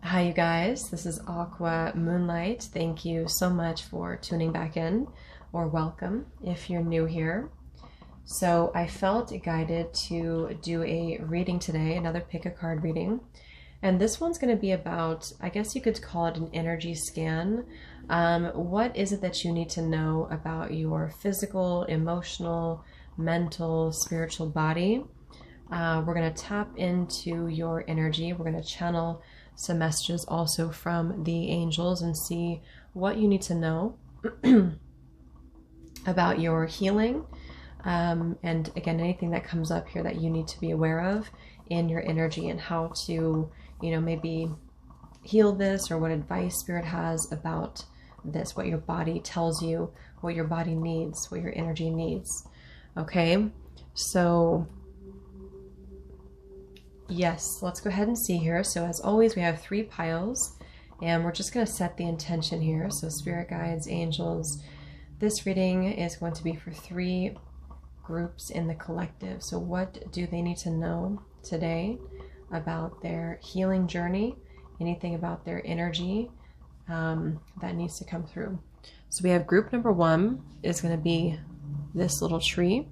Hi, you guys. This is Aqua Moonlight. Thank you so much for tuning back in, or welcome if you're new here. So, I felt guided to do a reading today, another pick a card reading. And this one's going to be about, I guess you could call it an energy scan. What is it that you need to know about your physical, emotional, mental, spiritual body? We're going to tap into your energy. We're going to channel some messages also from the angels and see what you need to know about your healing. And again, anything that comes up here that you need to be aware of in your energy and how to, maybe heal this, or what advice Spirit has about this, what your body tells you, what your body needs, what your energy needs. Okay, so yes, let's go ahead and see here. So as always, we have 3 piles, and we're just going to set the intention here. So spirit guides, angels, this reading is going to be for 3 groups in the collective. So what do they need to know today about their healing journey? Anything about their energy that needs to come through. So we have group number 1 is going to be this little tree.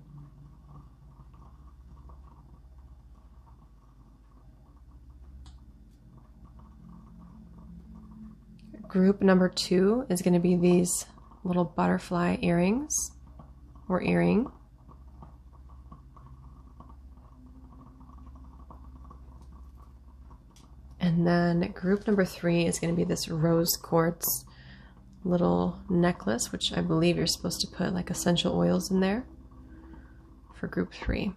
Group number 2 is going to be these little butterfly earrings or earring. And then group number 3 is going to be this rose quartz little necklace, which I believe you're supposed to put like essential oils in there for group 3.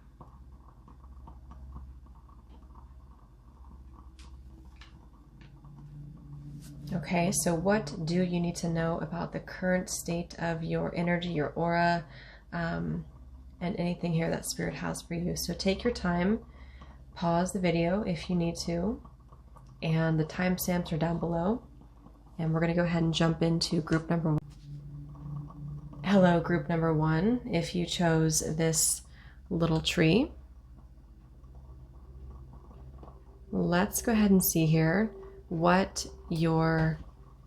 Okay, so what do you need to know about the current state of your energy, your aura, and anything here that Spirit has for you? So take your time, pause the video if you need to, and the timestamps are down below. And we're going to go ahead and jump into group number 1. Hello, group number 1. If you chose this little tree, let's go ahead and see here what your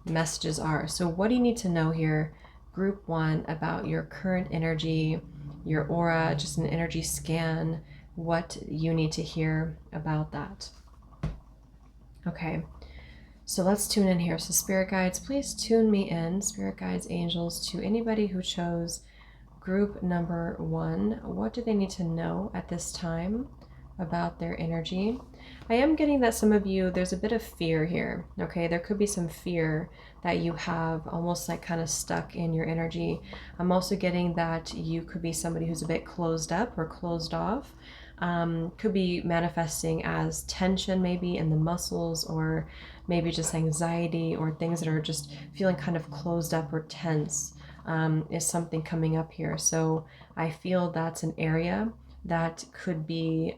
messages are. So what do you need to know here, group 1, about your current energy, your aura, just an energy scan, what you need to hear about that? Okay, so let's tune in here. So spirit guides, please tune me in, spirit guides, angels, to anybody who chose group number 1. What do they need to know at this time about their energy? I am getting that some of you, there's a bit of fear here. Okay, there could be some fear that you have almost like kind of stuck in your energy. I'm also getting that you could be somebody who's a bit closed up or closed off. Could be manifesting as tension maybe in the muscles, or maybe just anxiety, or things that are just feeling kind of closed up or tense is something coming up here. So I feel that's an area that could be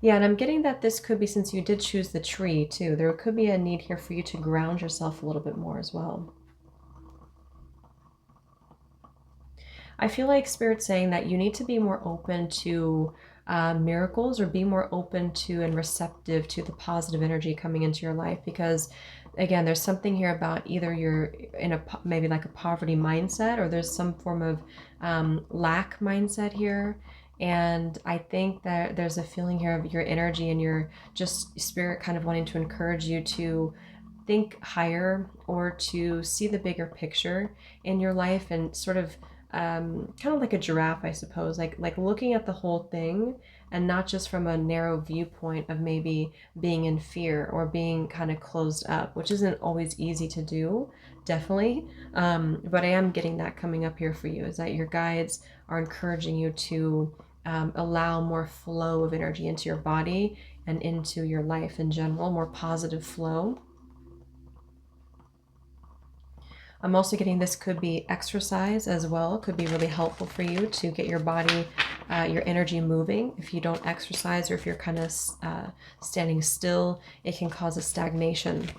yeah, and I'm getting that this could be, since you did choose the tree too, there could be a need here for you to ground yourself a little bit more as well. I feel like Spirit's saying that you need to be more open to miracles, or be more open to and receptive to the positive energy coming into your life, because again, there's something here about either you're in a maybe like a poverty mindset, or there's some form of lack mindset here. And I think that there's a feeling here of your energy and your just Spirit kind of wanting to encourage you to think higher, or to see the bigger picture in your life, and sort of kind of like a giraffe, I suppose, like looking at the whole thing, and not just from a narrow viewpoint of maybe being in fear or being kind of closed up, which isn't always easy to do, definitely. But I am getting that coming up here for you, is that your guides are encouraging you to allow more flow of energy into your body and into your life in general, more positive flow. I'm also getting this could be exercise as well. It could be really helpful for you to get your body, your energy moving. If you don't exercise, or if you're kind of standing still, it can cause a stagnation.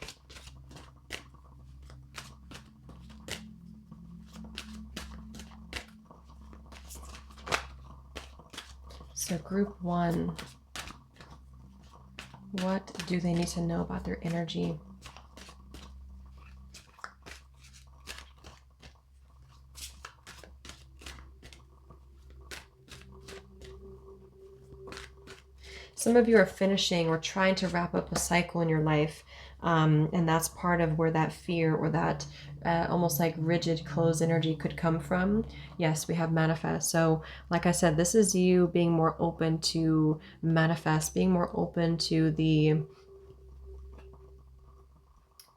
So group 1, What do they need to know about their energy? Some of you are finishing or trying to wrap up a cycle in your life. And that's part of where that fear or that almost like rigid closed energy could come from. Yes, we have manifest. So like I said, this is you being more open to manifest, being more open to the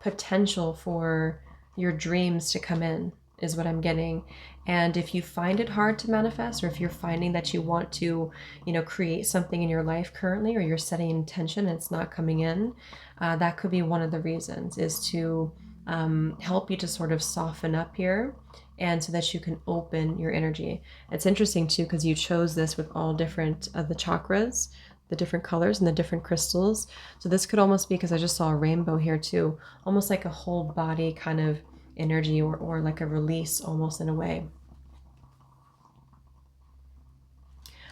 potential for your dreams to come in is what I'm getting. And if you find it hard to manifest, or if you're finding that you want to, create something in your life currently, or you're setting intention and it's not coming in, that could be one of the reasons, is to help you to sort of soften up here, and so that you can open your energy. It's interesting too, because you chose this with all different of the chakras, the different colors and the different crystals. So this could almost be, because I just saw a rainbow here too, almost like a whole body kind of energy, or like a release almost in a way.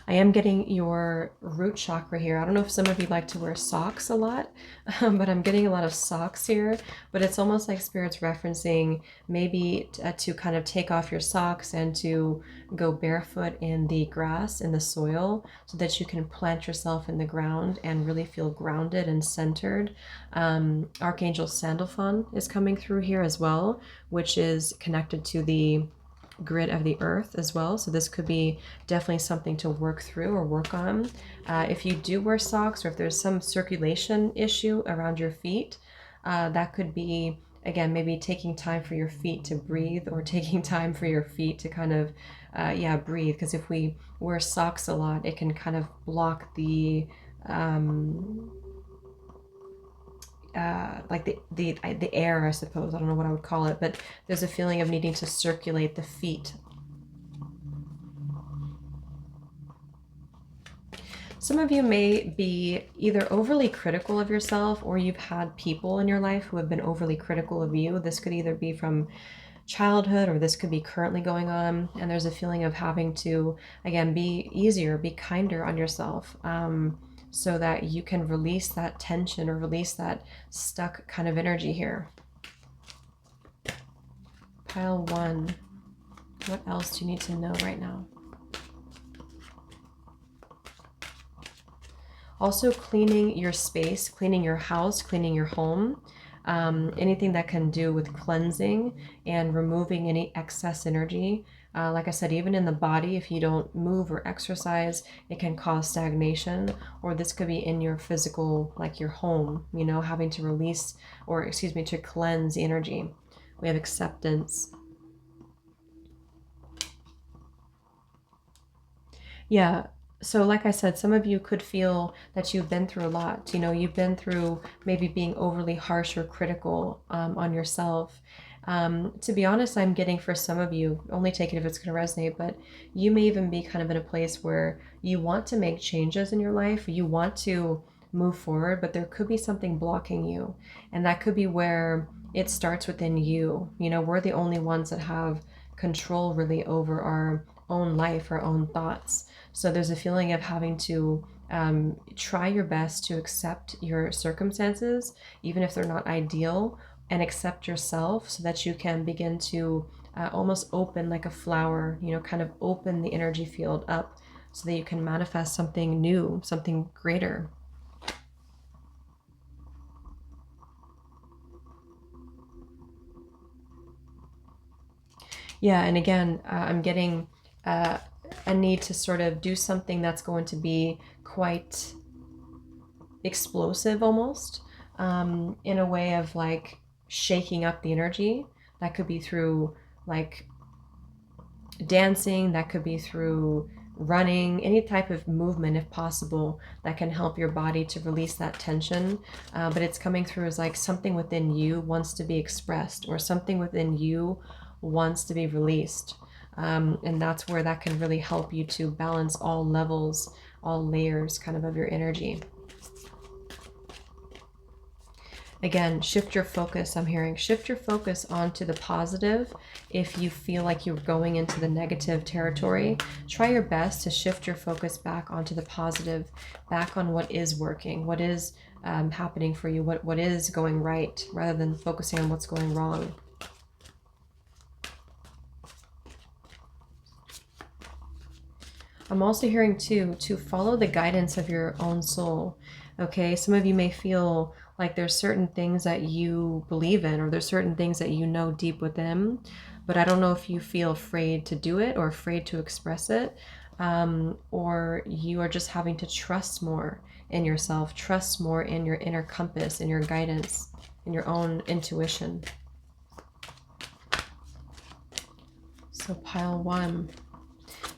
I am getting your root chakra here. I don't know if some of you like to wear socks a lot, but I'm getting a lot of socks here. But it's almost like Spirit's referencing maybe to kind of take off your socks and to go barefoot in the grass, in the soil, so that you can plant yourself in the ground and really feel grounded and centered. Archangel Sandalphon is coming through here as well, which is connected to the grid of the earth as well. So this could be definitely something to work through or work on. If you do wear socks, or if there's some circulation issue around your feet, that could be, again, maybe taking time for your feet to breathe, or taking time for your feet to kind of, breathe. Because if we wear socks a lot, it can kind of block the, like the air, I suppose. I don't know what I would call it, but there's a feeling of needing to circulate the feet. Some of you may be either overly critical of yourself, or you've had people in your life who have been overly critical of you. This could either be from childhood, or this could be currently going on, and there's a feeling of having to, again, be easier, be kinder on yourself, so that you can release that tension, or release that stuck kind of energy here. Pile 1. What else do you need to know right now? Also, cleaning your space, cleaning your house, cleaning your home. Anything that can do with cleansing and removing any excess energy. Like I said, even in the body, if you don't move or exercise, it can cause stagnation. Or this could be in your physical, like your home, having to release, or excuse me, to cleanse the energy. We have acceptance. Yeah. So like I said, some of you could feel that you've been through a lot. You've been through maybe being overly harsh or critical on yourself. To be honest, I'm getting, for some of you, only take it if it's going to resonate, but you may even be kind of in a place where you want to make changes in your life. You want to move forward, but there could be something blocking you. And that could be where it starts within you. We're the only ones that have control really over our own life, our own thoughts. So there's a feeling of having to try your best to accept your circumstances, even if they're not ideal, and accept yourself, so that you can begin to almost open like a flower, kind of open the energy field up, so that you can manifest something new, something greater. Yeah, and again, I'm getting a need to sort of do something that's going to be quite explosive almost, in a way of like shaking up the energy. That could be through like dancing, that could be through running, any type of movement if possible that can help your body to release that tension. But it's coming through as like something within you wants to be expressed, or something within you wants to be released. And that's where that can really help you to balance all levels, all layers kind of your energy. Again, shift your focus. I'm hearing shift your focus onto the positive. If you feel like you're going into the negative territory, try your best to shift your focus back onto the positive, back on what is working, what is happening for you, what is going right, rather than focusing on what's going wrong. I'm also hearing too, to follow the guidance of your own soul. Okay, some of you may feel like there's certain things that you believe in, or there's certain things that you know deep within, but I don't know if you feel afraid to do it or afraid to express it, or you are just having to trust more in yourself, trust more in your inner compass, in your guidance, in your own intuition. So pile one.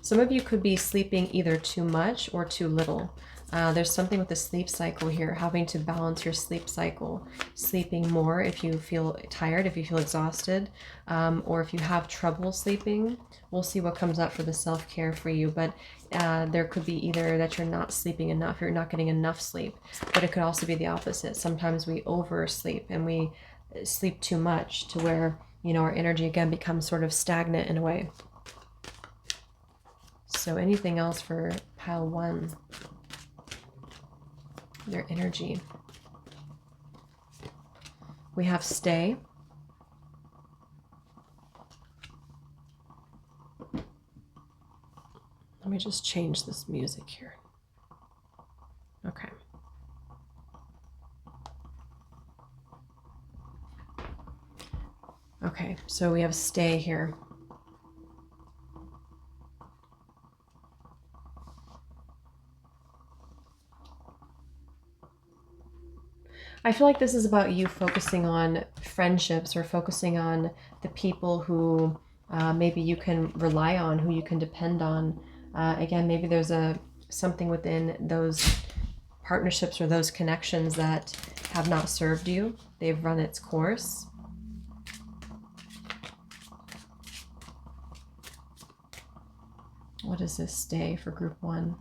Some of you could be sleeping either too much or too little. There's something with the sleep cycle here, having to balance your sleep cycle. Sleeping more if you feel tired, if you feel exhausted, or if you have trouble sleeping. We'll see what comes up for the self-care for you, but there could be either that you're not sleeping enough, you're not getting enough sleep, but it could also be the opposite. Sometimes we oversleep and we sleep too much to where, you know, our energy again becomes sort of stagnant in a way. So anything else for pile one? Their energy. We have stay. Let me just change this music here. Okay. Okay, so we have stay here. I feel like this is about you focusing on friendships or focusing on the people who maybe you can rely on, who you can depend on. Again, maybe there's something within those partnerships or those connections that have not served you. They've run its course. What does this stay for group one?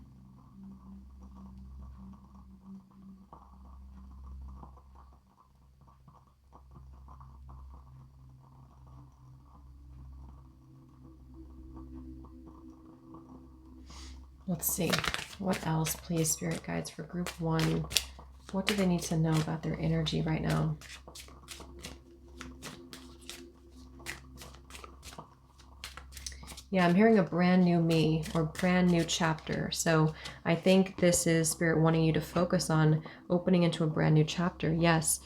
Let's see. What else, please, spirit guides, for group one? What do they need to know about their energy right now? Yeah, I'm hearing a brand new me or brand new chapter. So I think this is spirit wanting you to focus on opening into a brand new chapter. Yes,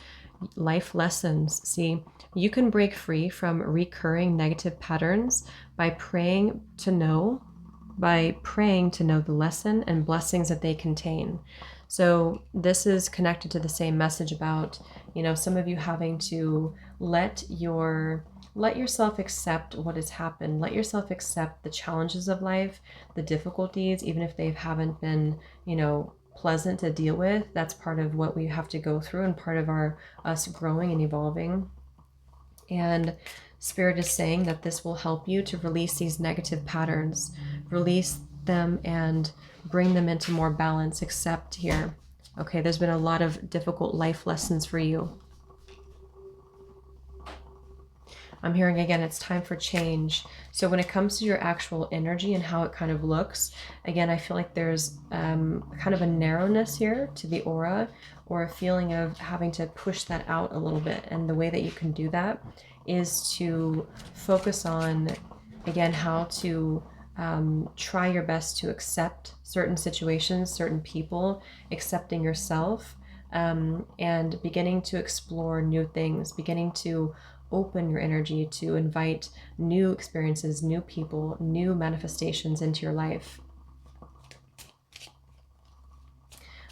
life lessons. See, you can break free from recurring negative patterns by praying to know the lesson and blessings that they contain. So this is connected to the same message about, you know, some of you having to let yourself accept what has happened. Let yourself accept the challenges of life, the difficulties, even if they haven't been, you know, pleasant to deal with. That's part of what we have to go through and part of us growing and evolving. And Spirit is saying that this will help you to release these negative patterns, release them and bring them into more balance. Accept here. Okay, there's been a lot of difficult life lessons for you. I'm hearing again, it's time for change. So when it comes to your actual energy and how it kind of looks, again, I feel like there's kind of a narrowness here to the aura, or a feeling of having to push that out a little bit. And the way that you can do that is to focus on, again, how to try your best to accept certain situations, certain people, accepting yourself, and beginning to explore new things, beginning to open your energy to invite new experiences, new people, new manifestations into your life.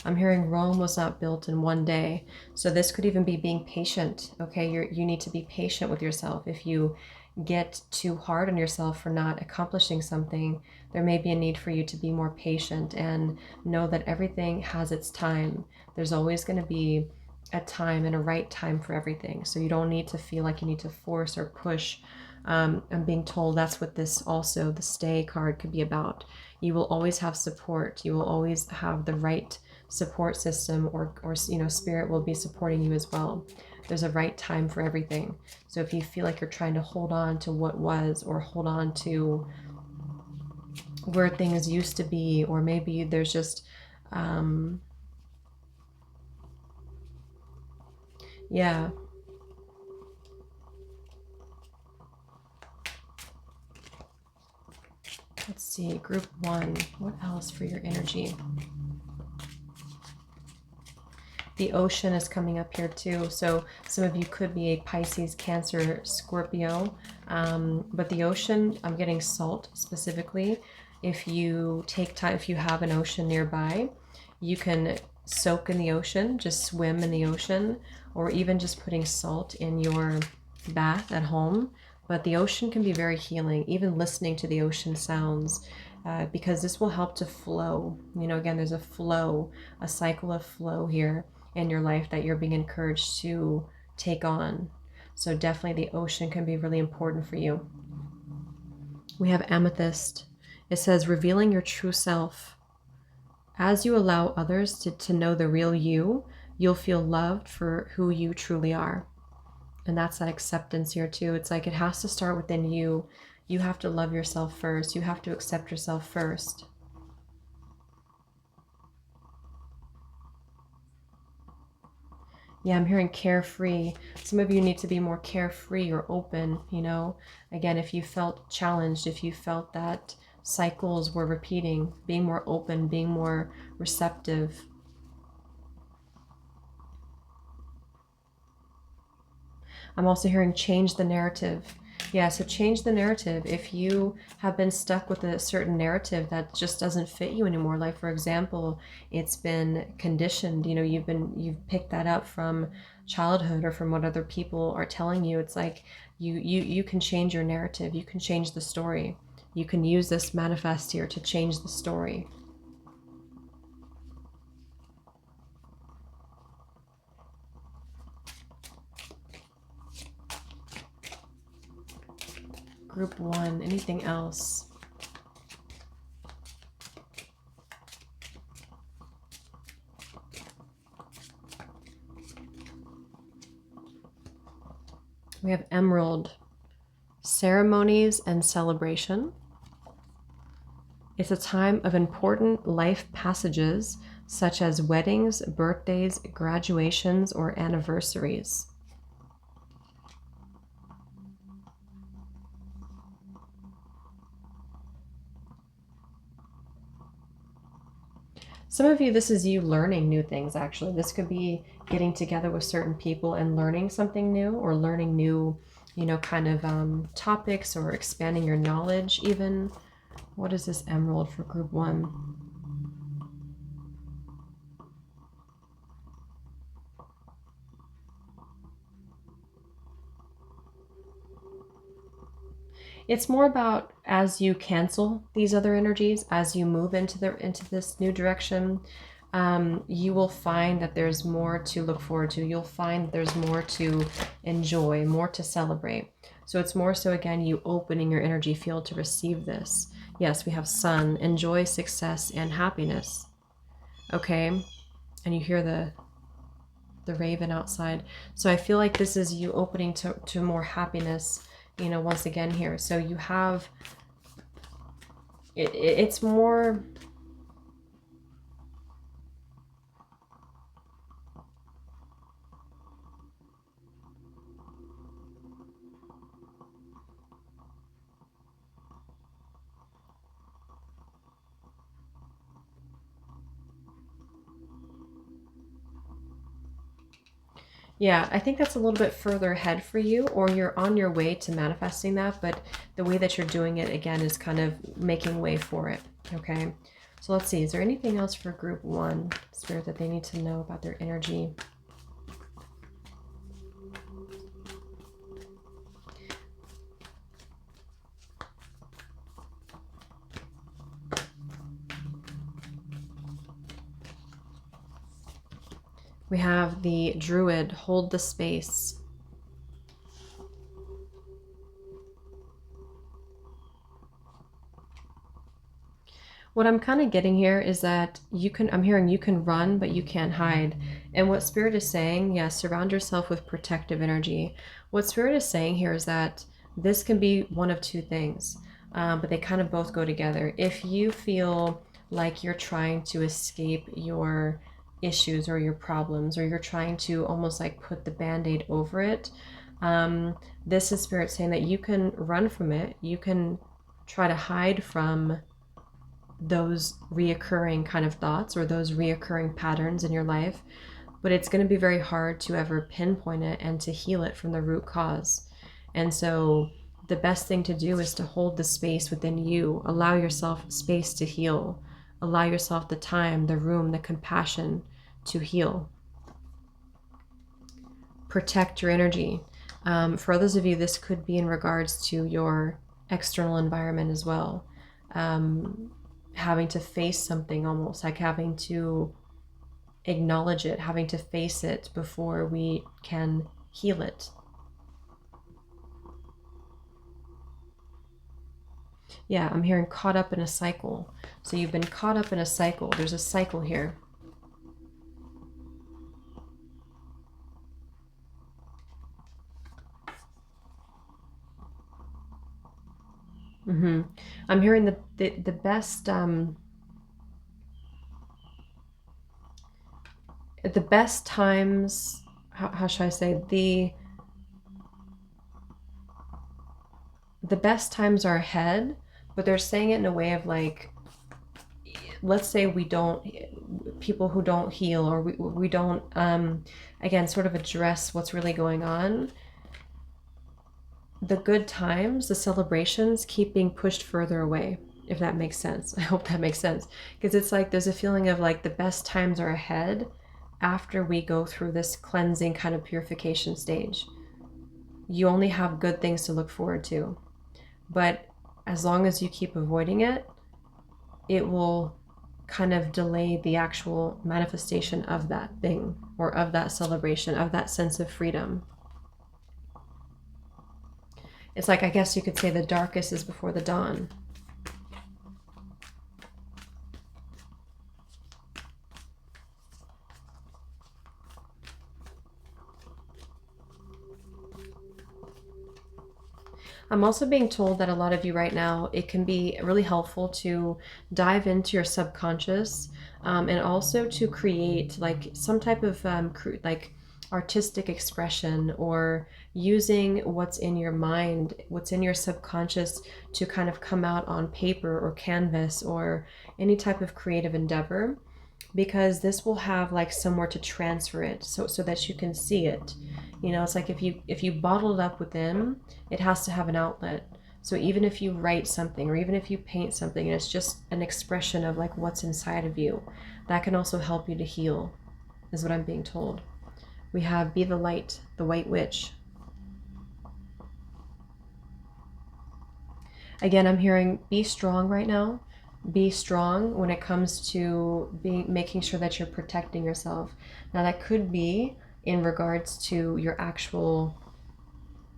I'm hearing Rome was not built in one day. So this could even be being patient. Okay, you need to be patient with yourself. If you get too hard on yourself for not accomplishing something, there may be a need for you to be more patient and know that everything has its time. There's always going to be a time and a right time for everything. So you don't need to feel like you need to force or push I'm being told that's what this also, the stay card, could be about. You will always have support. You will always have the right support system, or spirit will be supporting you as well. There's a right time for everything. So if you feel like you're trying to hold on to what was, or hold on to where things used to be, or maybe there's just yeah. Let's see, group 1, what else for your energy? The ocean is coming up here too. So some of you could be a Pisces, Cancer, Scorpio. But the ocean, I'm getting salt specifically. If you take time, if you have an ocean nearby, you can soak in the ocean, just swim in the ocean, or even just putting salt in your bath at home. But the ocean can be very healing, even listening to the ocean sounds, because this will help to flow. Again, there's a flow, a cycle of flow here in your life that you're being encouraged to take on. So definitely the ocean can be really important for you. We have amethyst. It says, revealing your true self. As you allow others to know the real you, you'll feel loved for who you truly are. And that's that acceptance here too. It's like it has to start within you. You have to love yourself first. You have to accept yourself first. Yeah, I'm hearing carefree. Some of you need to be more carefree or open, Again, if you felt challenged, if you felt that cycles were repeating, being more open, being more receptive. I'm also hearing change the narrative. Yeah, so change the narrative. If you have been stuck with a certain narrative that just doesn't fit you anymore, like for example, it's been conditioned, you've picked that up from childhood or from what other people are telling you. It's like you can change your narrative. You can change the story. You can use this manifest here to change the story. Group 1, anything else? We have emerald, ceremonies and celebration. It's a time of important life passages such as weddings, birthdays, graduations, or anniversaries. Some of you, this is you learning new things, actually. This could be getting together with certain people and learning something new, or learning new, kind of topics, or expanding your knowledge even. What is this emerald for group 1? It's more about as you cancel these other energies, as you move into this new direction, you will find that there's more to look forward to. You'll find there's more to enjoy, more to celebrate. So it's more so, again, you opening your energy field to receive this. Yes, we have sun, enjoy success and happiness. Okay, and you hear the raven outside. So I feel like this is you opening to more happiness, once again here. So you have, it's more, yeah, I think that's a little bit further ahead for you, or you're on your way to manifesting that, but the way that you're doing it, again, is kind of making way for it, okay? So let's see, is there anything else for group 1, Spirit, that they need to know about their energy? We have the Druid, hold the space. What I'm kind of getting here is that I'm hearing you can run, but you can't hide. And what Spirit is saying, yes, surround yourself with protective energy. What Spirit is saying here is that this can be one of two things, but they kind of both go together. If you feel like you're trying to escape your issues or your problems, or you're trying to almost like put the band-aid over it, this is Spirit saying that you can run from it. You can try to hide from those reoccurring kind of thoughts or those reoccurring patterns in your life, but it's going to be very hard to ever pinpoint it and to heal it from the root cause. And so the best thing to do is to hold the space within you, allow yourself space to heal, allow yourself the time, the room, the compassion to heal. Protect your energy. For others of you, this could be in regards to your external environment as well. Having to face something, almost like having to acknowledge it, having to face it before we can heal it. Yeah, I'm hearing caught up in a cycle. So you've been caught up in a cycle. There's a cycle here. I'm hearing the best the best times, how should I say, the best times are ahead, but they're saying it in a way of like, let's say people who don't heal, or we don't again sort of address what's really going on, the good times, the celebrations keep being pushed further away, if that makes sense. I hope that makes sense, because it's like there's a feeling of like the best times are ahead after we go through this cleansing kind of purification stage. You only have good things to look forward to, but as long as you keep avoiding it, it will kind of delay the actual manifestation of that thing, or of that celebration, of that sense of freedom. It's like, I guess you could say the darkest is before the dawn. I'm also being told that a lot of you right now, it can be really helpful to dive into your subconscious, and also to create like some type of like artistic expression, or using what's in your mind, what's in your subconscious, to kind of come out on paper or canvas or any type of creative endeavor, because this will have like somewhere to transfer it, so that you can see it. You know, it's like if you bottle it up within, it has to have an outlet. So even if you write something, or even if you paint something, and it's just an expression of like what's inside of you, that can also help you to heal, is what I'm being told. We have Be the Light, the White Witch. Again, I'm hearing be strong right now. Be strong when it comes to making sure that you're protecting yourself. Now that could be in regards to your actual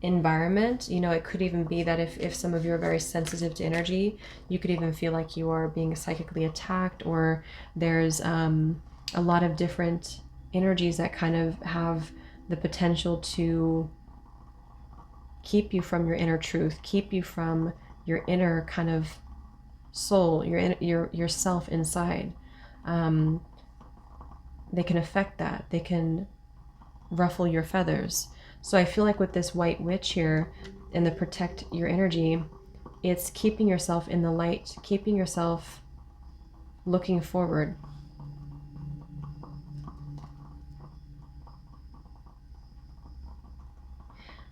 environment. You know, it could even be that if some of you are very sensitive to energy, you could even feel like you are being psychically attacked, or there's a lot of different energies that kind of have the potential to keep you from your inner truth, keep you from your inner kind of soul, your self inside. They can affect that. They can ruffle your feathers. So I feel like with this White Witch here, and the protect your energy, it's keeping yourself in the light, keeping yourself looking forward.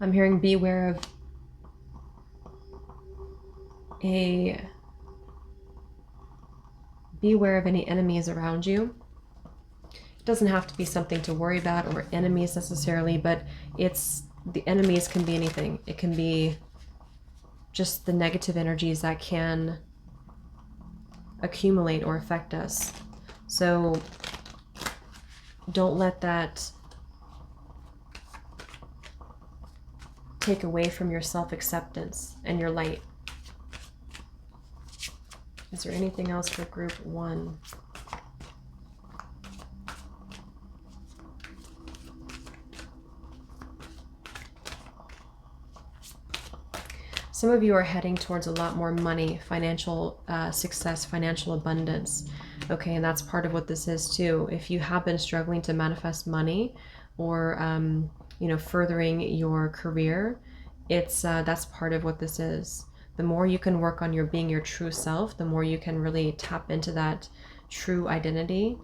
I'm hearing beware of any enemies around you. It doesn't have to be something to worry about, or enemies necessarily, but the enemies can be anything. It can be just the negative energies that can accumulate or affect us. So don't let that take away from your self-acceptance and your light. Is there anything else for group 1? Some of you are heading towards a lot more money, financial success, financial abundance. Okay, and that's part of what this is too. If you have been struggling to manifest money or, you know, furthering your career, that's part of what this is. The more you can work on your being your true self, the more you can really tap into that true identity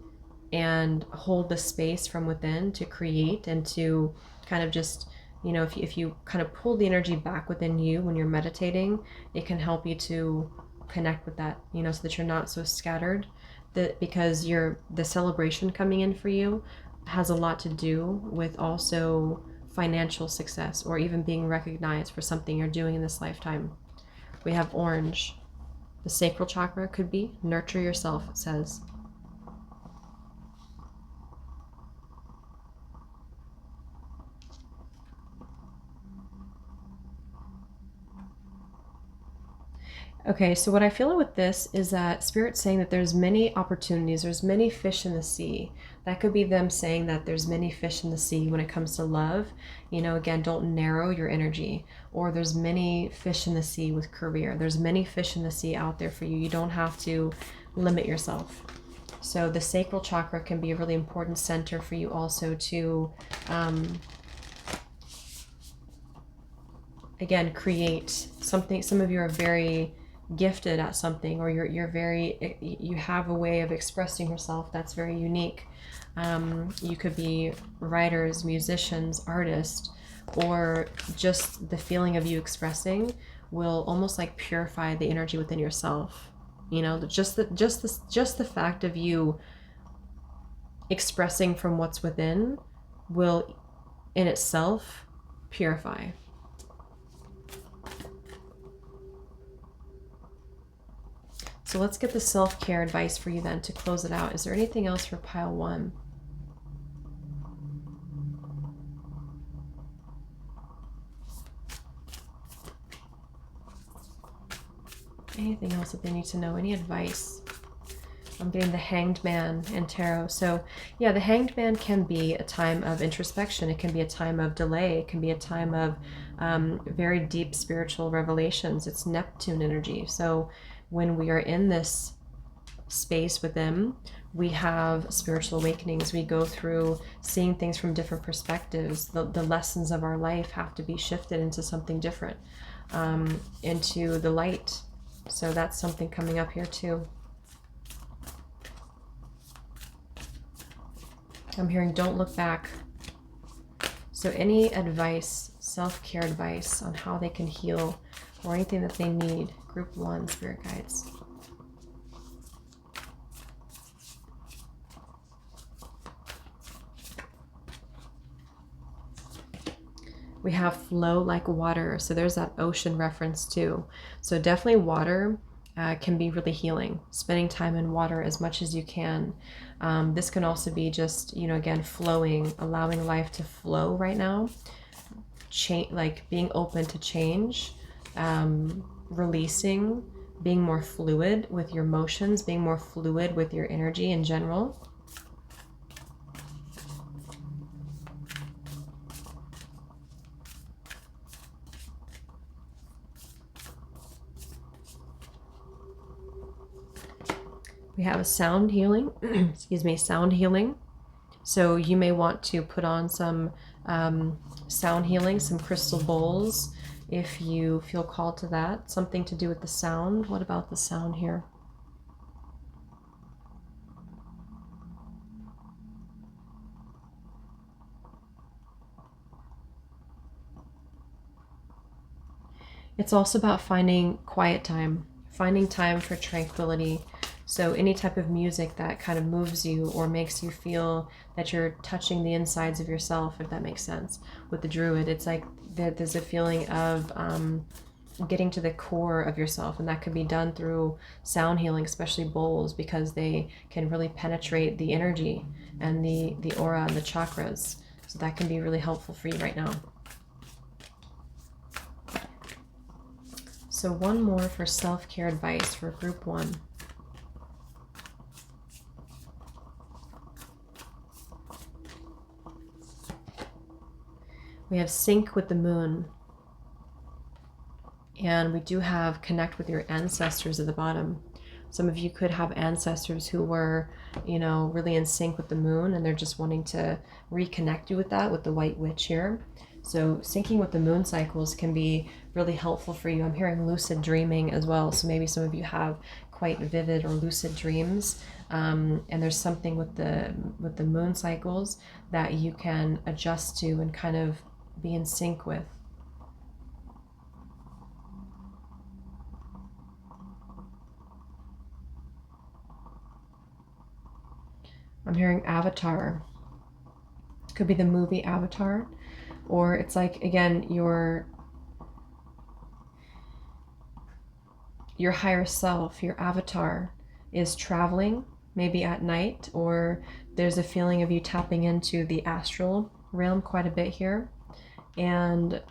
and hold the space from within to create and to kind of just, you know, if you kind of pull the energy back within you when you're meditating, it can help you to connect with that, you know, so that you're not so scattered. Because the celebration coming in for you has a lot to do with also financial success or even being recognized for something you're doing in this lifetime. We have orange. The sacral chakra could be nurture yourself, it says. Okay, so what I feel with this is that Spirit's saying that there's many opportunities, there's many fish in the sea. That could be them saying that there's many fish in the sea when it comes to love. You know, again, don't narrow your energy. Or there's many fish in the sea with career. There's many fish in the sea out there for you. You don't have to limit yourself. So the sacral chakra can be a really important center for you also to, again, create something. Some of you are very gifted at something, or you have a way of expressing yourself that's very unique. You could be writers, musicians, artists, or just the feeling of you expressing will almost like purify the energy within yourself. You know, just the fact of you expressing from what's within will in itself purify. So let's get the self-care advice for you then to close it out. Is there anything else for pile 1? Anything else that they need to know? Any advice? I'm getting the Hanged Man and Tarot. So yeah, the Hanged Man can be a time of introspection. It can be a time of delay. It can be a time of very deep spiritual revelations. It's Neptune energy. So when we are in this space with them, we have spiritual awakenings. We go through seeing things from different perspectives. The lessons of our life have to be shifted into something different, into the light. So that's something coming up here too. I'm hearing don't look back. So any advice, self-care advice on how they can heal or anything that they need, group 1, spirit guides. We have flow like water. So there's that ocean reference too. So definitely water can be really healing. Spending time in water as much as you can. This can also be just, you know, again, flowing, allowing life to flow right now. Like being open to change, releasing, being more fluid with your emotions, being more fluid with your energy in general. We have a sound healing, excuse me, sound healing. So you may want to put on some sound healing, some crystal bowls, if you feel called to that. Something to do with the sound. What about the sound here? It's also about finding quiet time, finding time for tranquility. So any type of music that kind of moves you or makes you feel that you're touching the insides of yourself, if that makes sense. With the Druid, it's like there's a feeling of getting to the core of yourself, and that could be done through sound healing, especially bowls, because they can really penetrate the energy and the aura and the chakras. So that can be really helpful for you right now. So one more for self-care advice for group 1. We have sync with the moon. And we do have connect with your ancestors at the bottom. Some of you could have ancestors who were, really in sync with the moon, and they're just wanting to reconnect you with that, with the White Witch here. So syncing with the moon cycles can be really helpful for you. I'm hearing lucid dreaming as well. So maybe some of you have quite vivid or lucid dreams. And there's something with the moon cycles that you can adjust to and kind of be in sync with. I'm hearing Avatar. Could be the movie Avatar, or it's like, again, your higher self, your avatar is traveling, maybe at night, or there's a feeling of you tapping into the astral realm quite a bit here. And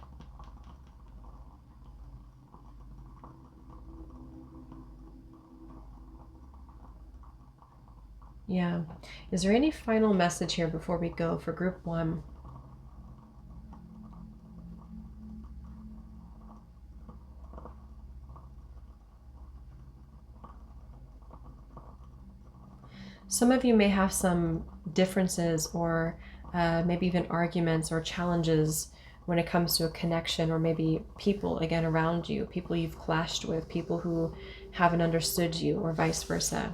yeah, is there any final message here before we go for group 1? Some of you may have some differences or maybe even arguments or challenges when it comes to a connection, or maybe people, again, around you, people you've clashed with, people who haven't understood you, or vice versa.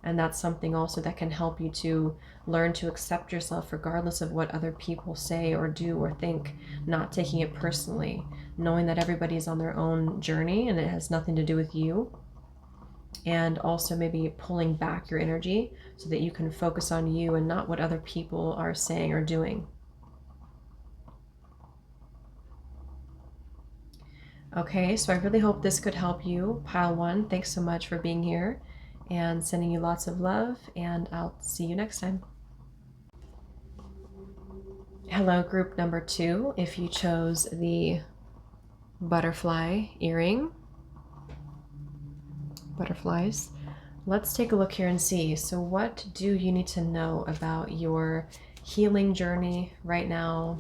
And that's something also that can help you to learn to accept yourself regardless of what other people say or do or think, not taking it personally, knowing that everybody's on their own journey and it has nothing to do with you. And also maybe pulling back your energy so that you can focus on you and not what other people are saying or doing. Okay, so I really hope this could help you. Pile 1, thanks so much for being here, and sending you lots of love, and I'll see you next time. Hello, group number 2. If you chose the butterfly earring, butterflies, let's take a look here and see. So what do you need to know about your healing journey right now,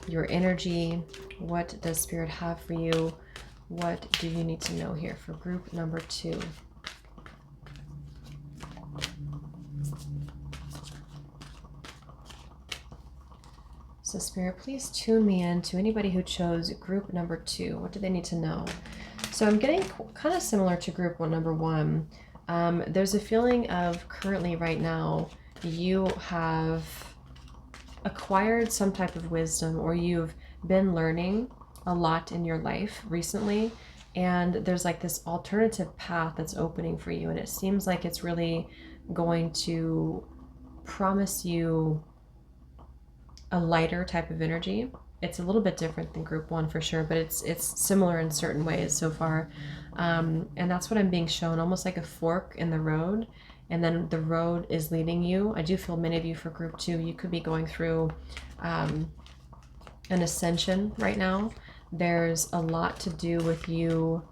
your energy? What does Spirit have for you? What do you need to know here for group number 2? So Spirit, please tune me in to anybody who chose group number 2. What do they need to know? So I'm getting kind of similar to group number 1. There's a feeling of currently right now you have acquired some type of wisdom, or you've been learning a lot in your life recently, and there's like this alternative path that's opening for you, and it seems like it's really going to promise you a lighter type of energy. It's a little bit different than group 1 for sure, but it's similar in certain ways so far. And that's what I'm being shown, almost like a fork in the road, and then the road is leading you. I do feel many of you for group 2, you could be going through an ascension right now. There's a lot to do with you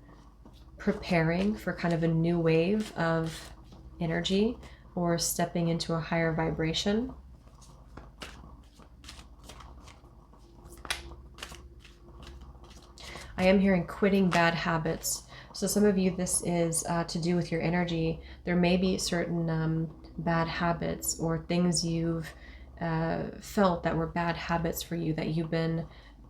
preparing for kind of a new wave of energy, or stepping into a higher vibration. I am hearing quitting bad habits. So some of you, this is to do with your energy. There may be certain bad habits or things you've felt that were bad habits for you that you've been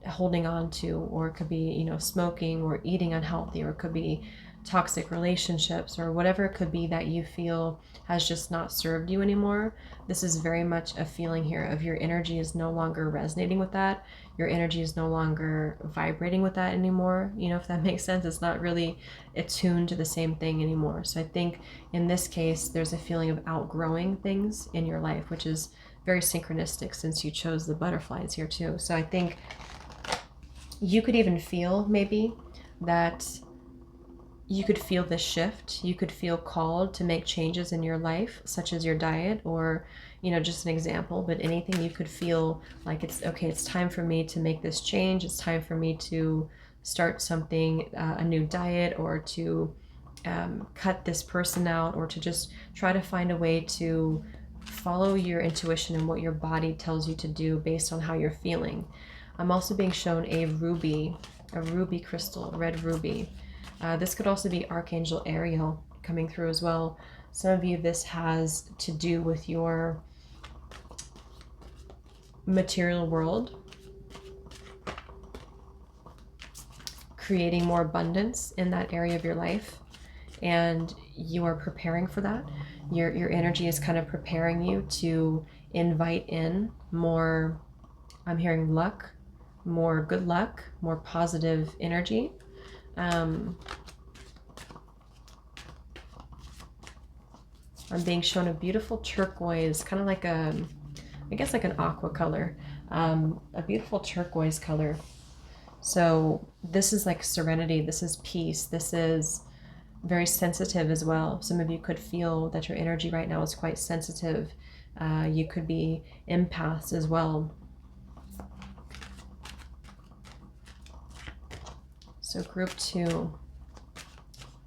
holding on to, or it could be, smoking or eating unhealthy, or it could be toxic relationships, or whatever it could be that you feel has just not served you anymore. This is very much a feeling here of your energy is no longer resonating with that. Your energy is no longer vibrating with that anymore. If that makes sense, it's not really attuned to the same thing anymore. So I think in this case, there's a feeling of outgrowing things in your life, which is very synchronistic since you chose the butterflies here too. So I think you could even feel maybe that you could feel this shift. You could feel called to make changes in your life, such as your diet, or, just an example, but anything you could feel like it's okay, it's time for me to make this change. It's time for me to start something, a new diet, or to cut this person out, or to just try to find a way to follow your intuition and what your body tells you to do based on how you're feeling. I'm also being shown a ruby crystal, red ruby. This could also be Archangel Ariel coming through as well. Some of you, this has to do with your material world, creating more abundance in that area of your life, and you are preparing for that. Your energy is kind of preparing you to invite in more, I'm hearing luck, more good luck, more positive energy. I'm being shown a beautiful turquoise, kind of like a, I guess like an aqua color, a beautiful turquoise color. So this is like serenity, this is peace, this is very sensitive as well. Some of you could feel that your energy right now is quite sensitive. You could be empaths as well. So group 2,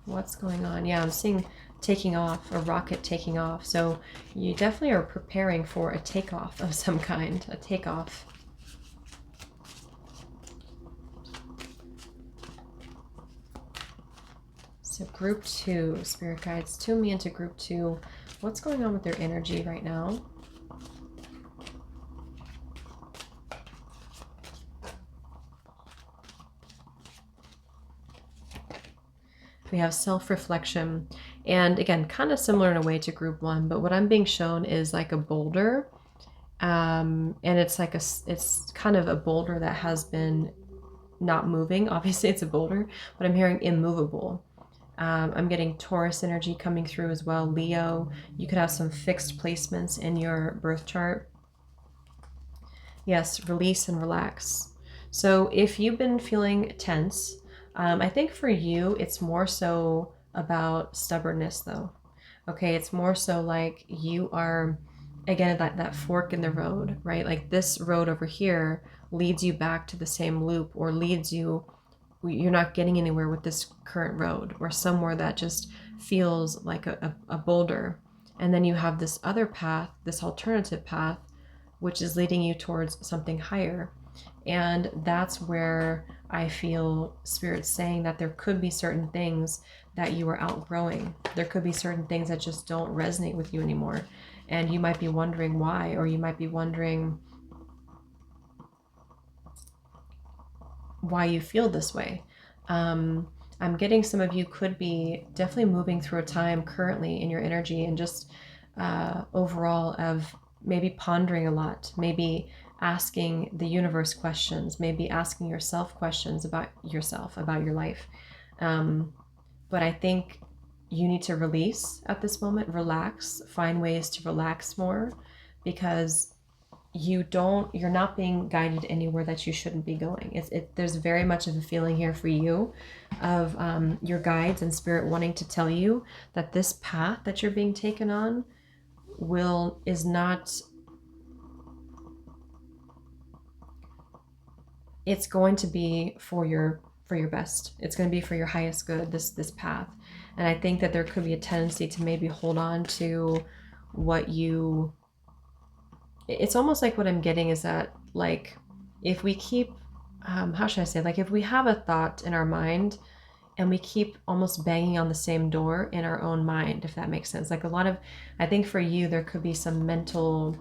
what's going on? Yeah, I'm seeing taking off, a rocket taking off. So you definitely are preparing for a takeoff of some kind, a takeoff. So group 2, spirit guides, tune me into group 2. What's going on with their energy right now? We have self-reflection, and again, kind of similar in a way to group 1, but what I'm being shown is like a boulder, and it's like it's kind of a boulder that has been not moving. Obviously it's a boulder, but I'm hearing immovable. I'm getting Taurus energy coming through as well. Leo, you could have some fixed placements in your birth chart. Yes, release and relax. So if you've been feeling tense, I think for you, it's more so about stubbornness though. Okay, it's more so like you are, again, that fork in the road, right? Like this road over here leads you back to the same loop, or leads you, you're not getting anywhere with this current road, or somewhere that just feels like a boulder. And then you have this other path, this alternative path, which is leading you towards something higher. And that's where I feel Spirit saying that there could be certain things that you are outgrowing. There could be certain things that just don't resonate with you anymore. And you might be wondering why, or you might be wondering why you feel this way. I'm getting some of you could be definitely moving through a time currently in your energy, and just overall of maybe pondering a lot, maybe asking the universe questions, maybe asking yourself questions about yourself, about your life. But I think you need to release at this moment, relax, find ways to relax more, because you're not being guided anywhere that you shouldn't be going. There's very much of a feeling here for you of your guides and Spirit wanting to tell you that this path that you're being taken on is not, it's going to be for your best. It's going to be for your highest good, this path. And I think that there could be a tendency to maybe hold on to what you, it's almost like what I'm getting is that, like, if we keep, how should I say, like if we have a thought in our mind and we keep almost banging on the same door in our own mind, if that makes sense. Like a lot of, I think for you, there could be some mental,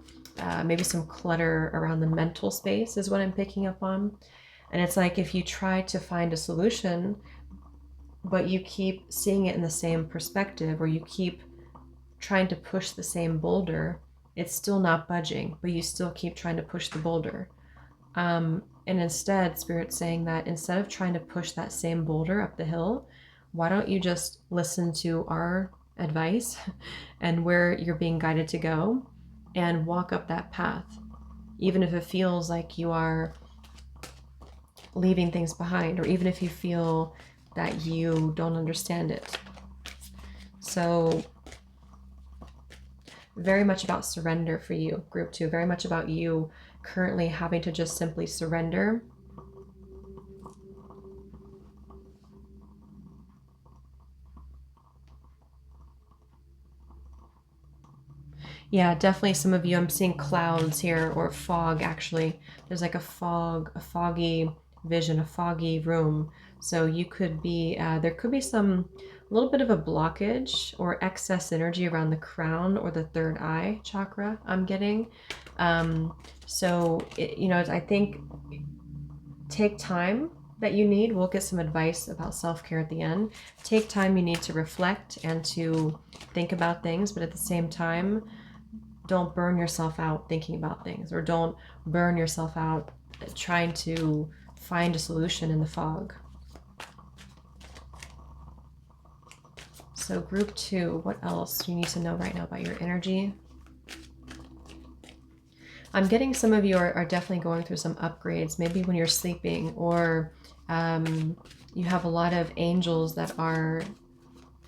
maybe some clutter around the mental space is what I'm picking up on. And it's like if you try to find a solution, but you keep seeing it in the same perspective, or you keep trying to push the same boulder, it's still not budging, but you still keep trying to push the boulder. And instead, Spirit's saying that instead of trying to push that same boulder up the hill, why don't you just listen to our advice and where you're being guided to go, and walk up that path, even if it feels like you are leaving things behind, or even if you feel that you don't understand it. So very much about surrender for you, group 2, very much about you currently having to just simply surrender. Yeah, definitely some of you, I'm seeing clouds here, or fog actually. There's like a foggy vision, a foggy room. So you could be, there could be some, a little bit of a blockage or excess energy around the crown or the third eye chakra I'm getting. I think take time that you need. We'll get some advice about self-care at the end. Take time you need to reflect and to think about things, but at the same time, don't burn yourself out thinking about things, or don't burn yourself out trying to find a solution in the fog. So group 2, what else do you need to know right now about your energy? I'm getting some of you are definitely going through some upgrades, maybe when you're sleeping, or you have a lot of angels that are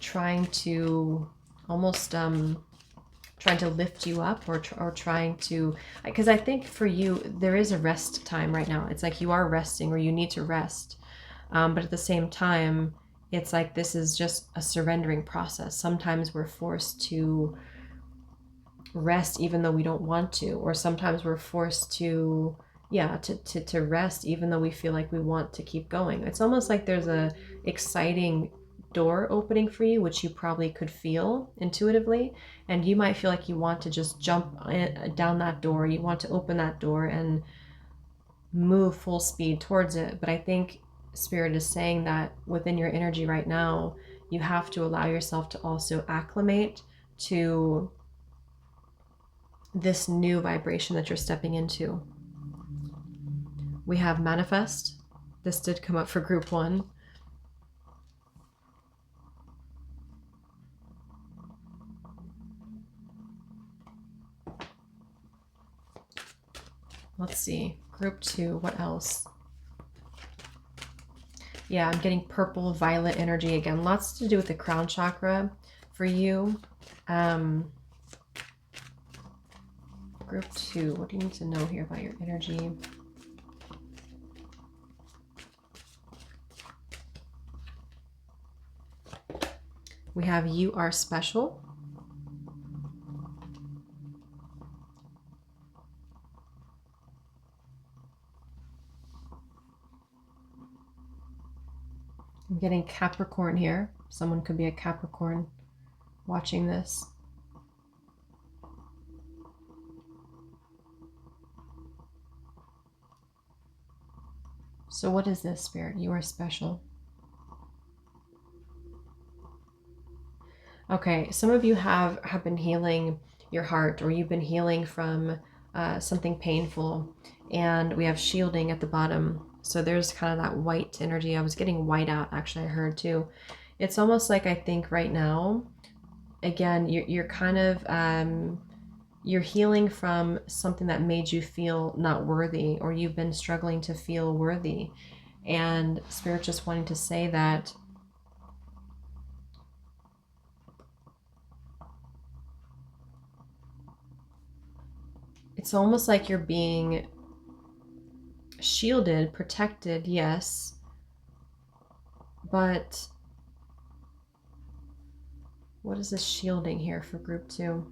trying to almost trying to lift you up, or trying to, because I think for you there is a rest time right now. It's like you are resting, or you need to rest, but at the same time it's like this is just a surrendering process. Sometimes we're forced to rest even though we don't want to, or sometimes we're forced to rest even though we feel like we want to keep going. It's almost like there's a exciting door opening for you, which you probably could feel intuitively, and you might feel like you want to just jump down that door, you want to open that door and move full speed towards it. But I think Spirit is saying that within your energy right now, you have to allow yourself to also acclimate to this new vibration that you're stepping into. We have manifest. This did come up for group 1. Let's see, group 2, what else? Yeah, I'm getting purple, violet energy again. Lots to do with the crown chakra for you. Group 2, what do you need to know here about your energy? We have you are special. I'm getting Capricorn here. Someone could be a Capricorn watching this. So what is this, Spirit? You are special. Okay, some of you have been healing your heart, or you've been healing from something painful, and we have shielding at the bottom. So there's kind of that white energy. I was getting white out, actually, I heard too. It's almost like, I think right now, again, you're kind of, you're healing from something that made you feel not worthy, or you've been struggling to feel worthy. And Spirit just wanting to say that it's almost like you're being shielded, protected, yes, but what is this shielding here for group 2?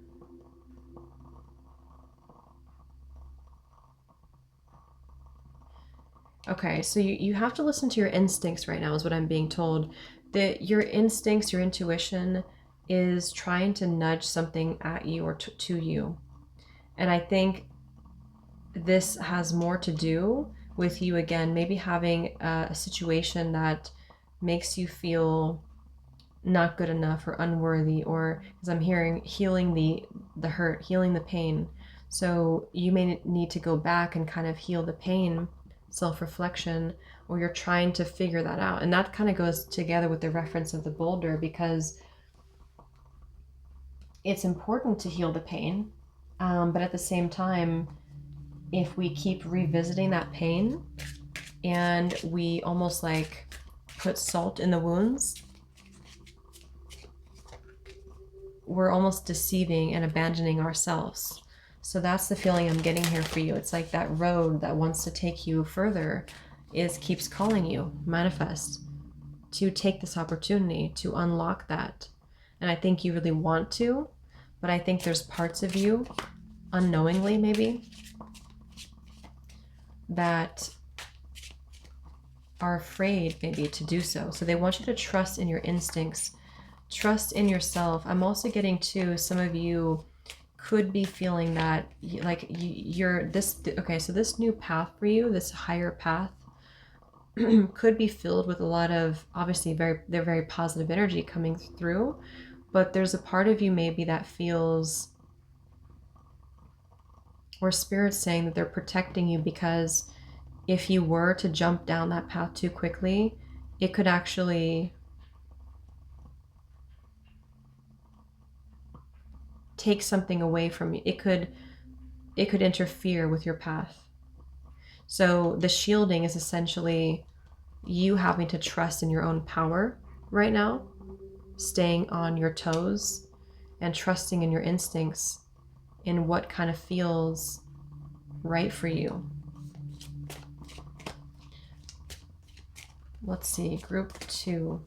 Okay, so you have to listen to your instincts right now, is what I'm being told. That your instincts, your intuition is trying to nudge something at you, or to you. And I think this has more to do with you, again, maybe having a situation that makes you feel not good enough or unworthy, or, as I'm hearing, healing the hurt, healing the pain. So you may need to go back and kind of heal the pain, self-reflection, or you're trying to figure that out. And that kind of goes together with the reference of the boulder, because it's important to heal the pain, but at the same time, if we keep revisiting that pain and we almost like put salt in the wounds, we're almost deceiving and abandoning ourselves. So that's the feeling I'm getting here for you. It's like that road that wants to take you further keeps calling you, manifest, to take this opportunity to unlock that. And I think you really want to, but I think there's parts of you, unknowingly maybe, that are afraid maybe to do so. So they want you to trust in your instincts, trust in yourself. I'm also getting to some of you could be feeling that like you're this, okay, so this new path for you, this higher path, could be filled with a lot of obviously they're very positive energy coming through, but there's a part of you maybe that feels, or spirit's saying that they're protecting you, because if you were to jump down that path too quickly, it could actually take something away from you. It could interfere with your path. So the shielding is essentially you having to trust in your own power right now, staying on your toes and trusting in your instincts, in what kind of feels right for you. Let's see, group 2.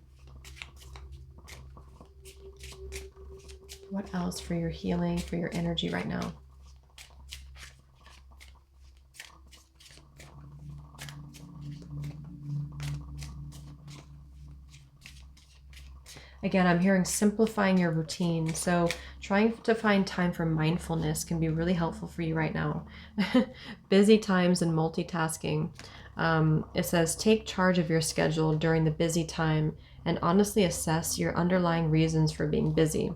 What else for your healing, for your energy right now? Again, I'm hearing simplifying your routine. So trying to find time for mindfulness can be really helpful for you right now. Busy times and multitasking. It says, take charge of your schedule during the busy time and honestly assess your underlying reasons for being busy.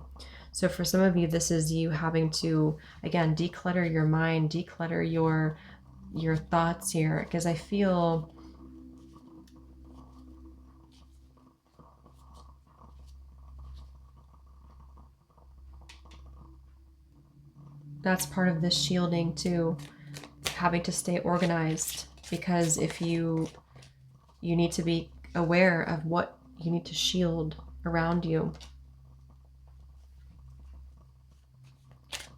So for some of you, this is you having to, again, declutter your mind, declutter your thoughts here, because I feel that's part of this shielding too, having to stay organized, because if you need to be aware of what you need to shield around you.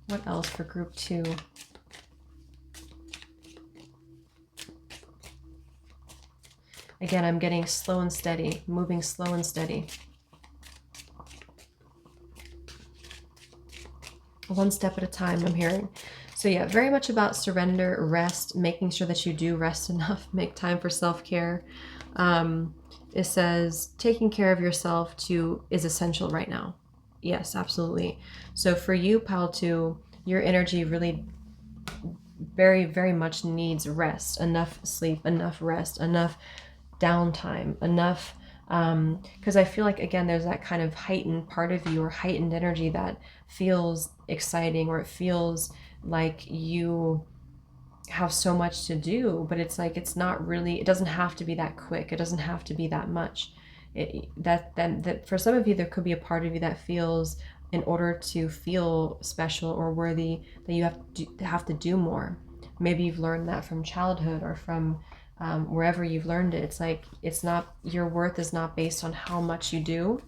What else for group 2? Again, I'm getting slow and steady, moving slow and steady. One step at a time, I'm hearing. So yeah, very much about surrender, rest, making sure that you do rest enough, make time for self-care. It says taking care of yourself too is essential right now. Yes, absolutely. So for you, Pal 2, your energy really very, very much needs rest, enough sleep, enough rest, enough downtime, enough, because I feel like, again, there's that kind of heightened part of you or heightened energy that feels exciting, or it feels like you have so much to do, but it's like, it's not really, it doesn't have to be that quick. It doesn't have to be that much. That for some of you, there could be a part of you that feels, in order to feel special or worthy, that you have to do more. Maybe you've learned that from childhood or from wherever you've learned it. It's like, it's not, your worth is not based on how much you do.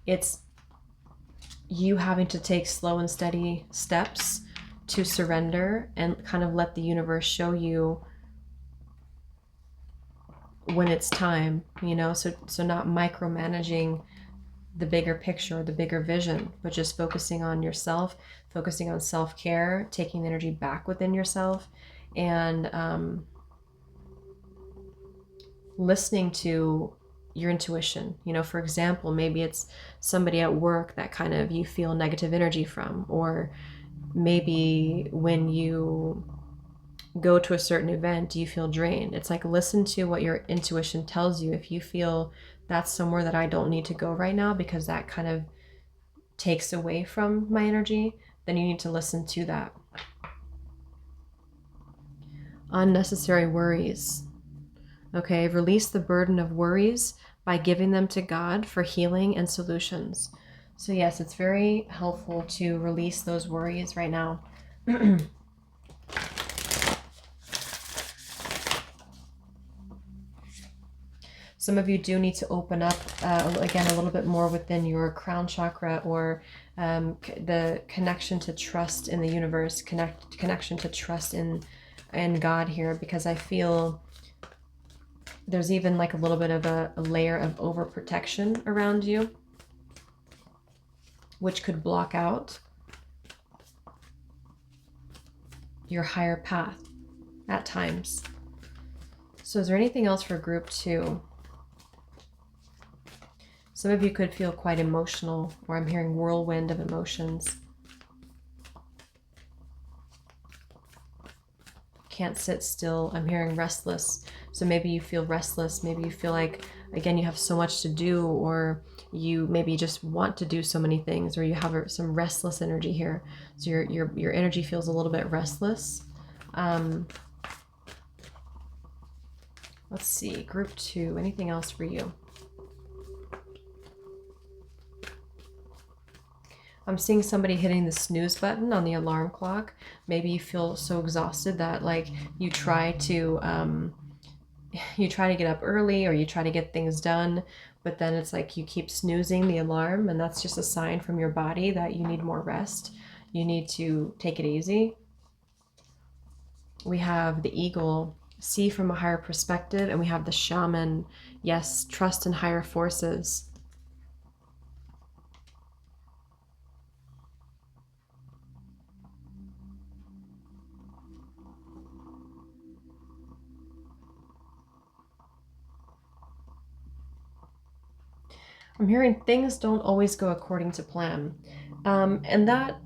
It's you having to take slow and steady steps to surrender and kind of let the universe show you when it's time, you know, so not micromanaging the bigger picture, the bigger vision, but just focusing on yourself, focusing on self-care, taking the energy back within yourself, and listening to your intuition. You know, for example, maybe it's somebody at work that kind of you feel negative energy from, or maybe when you go to a certain event, you feel drained. It's like, listen to what your intuition tells you. If you feel that's somewhere that I don't need to go right now because that kind of takes away from my energy, then you need to listen to that. Unnecessary worries. Okay, release the burden of worries by giving them to God for healing and solutions. So yes, it's very helpful to release those worries right now. Some of you do need to open up, again, a little bit more within your crown chakra, or the connection to trust in the universe, connection to trust in God here, because I feel There's even like a little bit of a layer of overprotection around you, which could block out your higher path at times. So is there anything else for group 2? Some of you could feel quite emotional, or I'm hearing whirlwind of emotions. Can't sit still. I'm hearing restless. So maybe you feel restless. Maybe you feel like, again, you have so much to do, or you maybe just want to do so many things, or you have some restless energy here. So your energy feels a little bit restless. Let's see, group 2, anything else for you? I'm seeing somebody hitting the snooze button on the alarm clock. Maybe you feel so exhausted that like you try to get up early, or you try to get things done, but then it's like you keep snoozing the alarm, and that's just a sign from your body that you need more rest. You need to take it easy. We have the eagle, see from a higher perspective, and we have the shaman, yes, trust in higher forces. I'm hearing things don't always go according to plan. And that,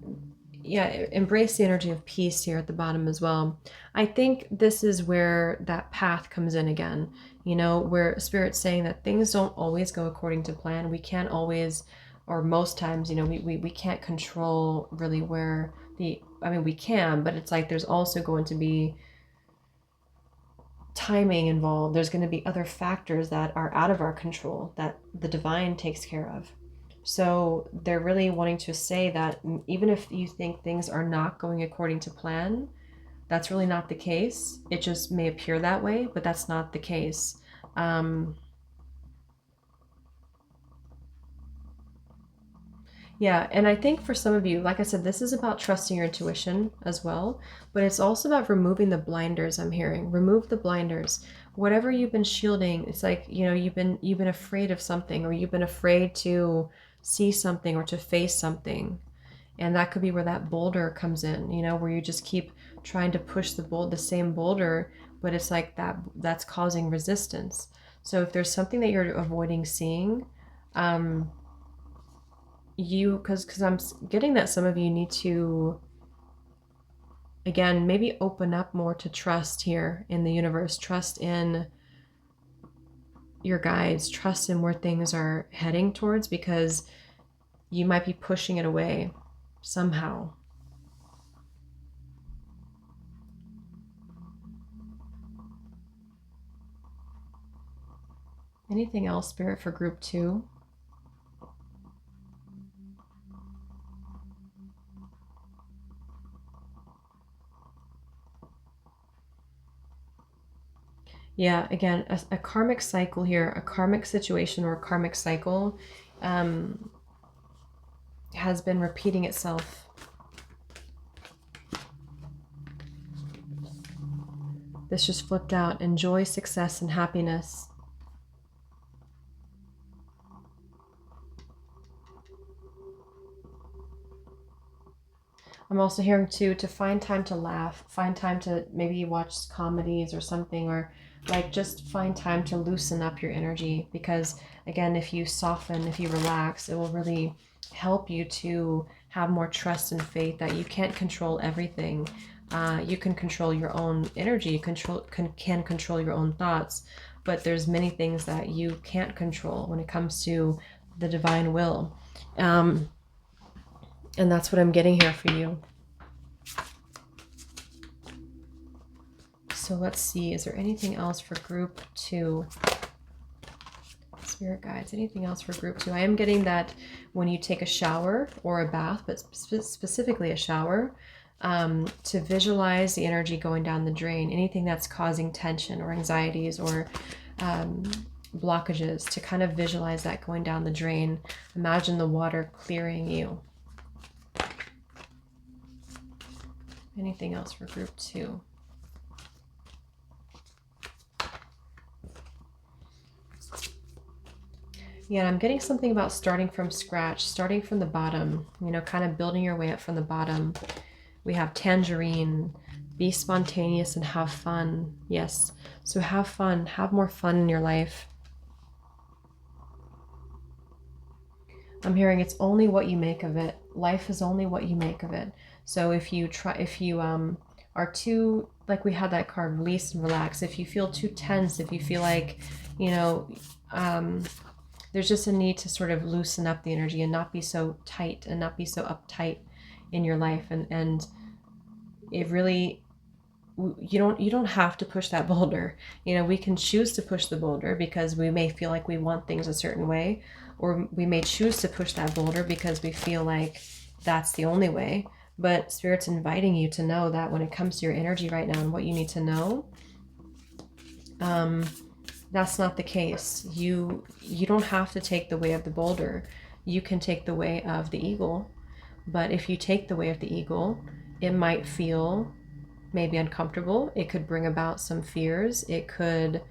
yeah, embrace the energy of peace here at the bottom as well. I think this is where that path comes in again, you know, where Spirit's saying that things don't always go according to plan. We can't always, or most times, you know, we can't control really where I mean, we can, but it's like there's also going to be timing involved. There's going to be other factors that are out of our control that the divine takes care of. So they're really wanting to say that even if you think things are not going according to plan, that's really not the case. It just may appear that way, but that's not the case. Yeah, and I think for some of you, like I said, this is about trusting your intuition as well, but it's also about removing the blinders. I'm hearing. Remove the blinders. Whatever you've been shielding, it's like, you know, you've been afraid of something, or you've been afraid to see something or to face something. And that could be where that boulder comes in, you know, where you just keep trying to push the same boulder, but it's like that's causing resistance. So if there's something that you're avoiding seeing, because I'm getting that some of you need to, again, maybe open up more to trust here in the universe, trust in your guides, trust in where things are heading towards, because you might be pushing it away somehow. Anything else, Spirit, for group 2? Yeah, again, a karmic cycle here, a karmic situation or a karmic cycle has been repeating itself. This just flipped out. Enjoy success and happiness. I'm also hearing too to find time to laugh, find time to maybe watch comedies or something, or like just find time to loosen up your energy, because again, if you soften, if you relax, it will really help you to have more trust and faith that you can't control everything. You can control your own energy, you can control your own thoughts, but there's many things that you can't control when it comes to the divine will. And that's what I'm getting here for you. So let's see, is there anything else for group 2? Spirit guides, anything else for group 2? I am getting that when you take a shower or a bath, but specifically a shower, to visualize the energy going down the drain, anything that's causing tension or anxieties or blockages, to kind of visualize that going down the drain. Imagine the water clearing you. Anything else for group 2? Yeah, I'm getting something about starting from scratch, starting from the bottom, you know, kind of building your way up from the bottom. We have tangerine, be spontaneous and have fun. Yes, so have fun, have more fun in your life. I'm hearing it's only what you make of it. Life is only what you make of it. So if you are too, like we had that card, release and relax. If you feel too tense, if you feel like, you know, there's just a need to sort of loosen up the energy and not be so tight and not be so uptight in your life. And it really, you don't have to push that boulder. You know, we can choose to push the boulder because we may feel like we want things a certain way, or we may choose to push that boulder because we feel like that's the only way. But Spirit's inviting you to know that when it comes to your energy right now and what you need to know, that's not the case. You don't have to take the way of the boulder. You can take the way of the eagle. But if you take the way of the eagle, it might feel maybe uncomfortable. It could bring about some fears. It could,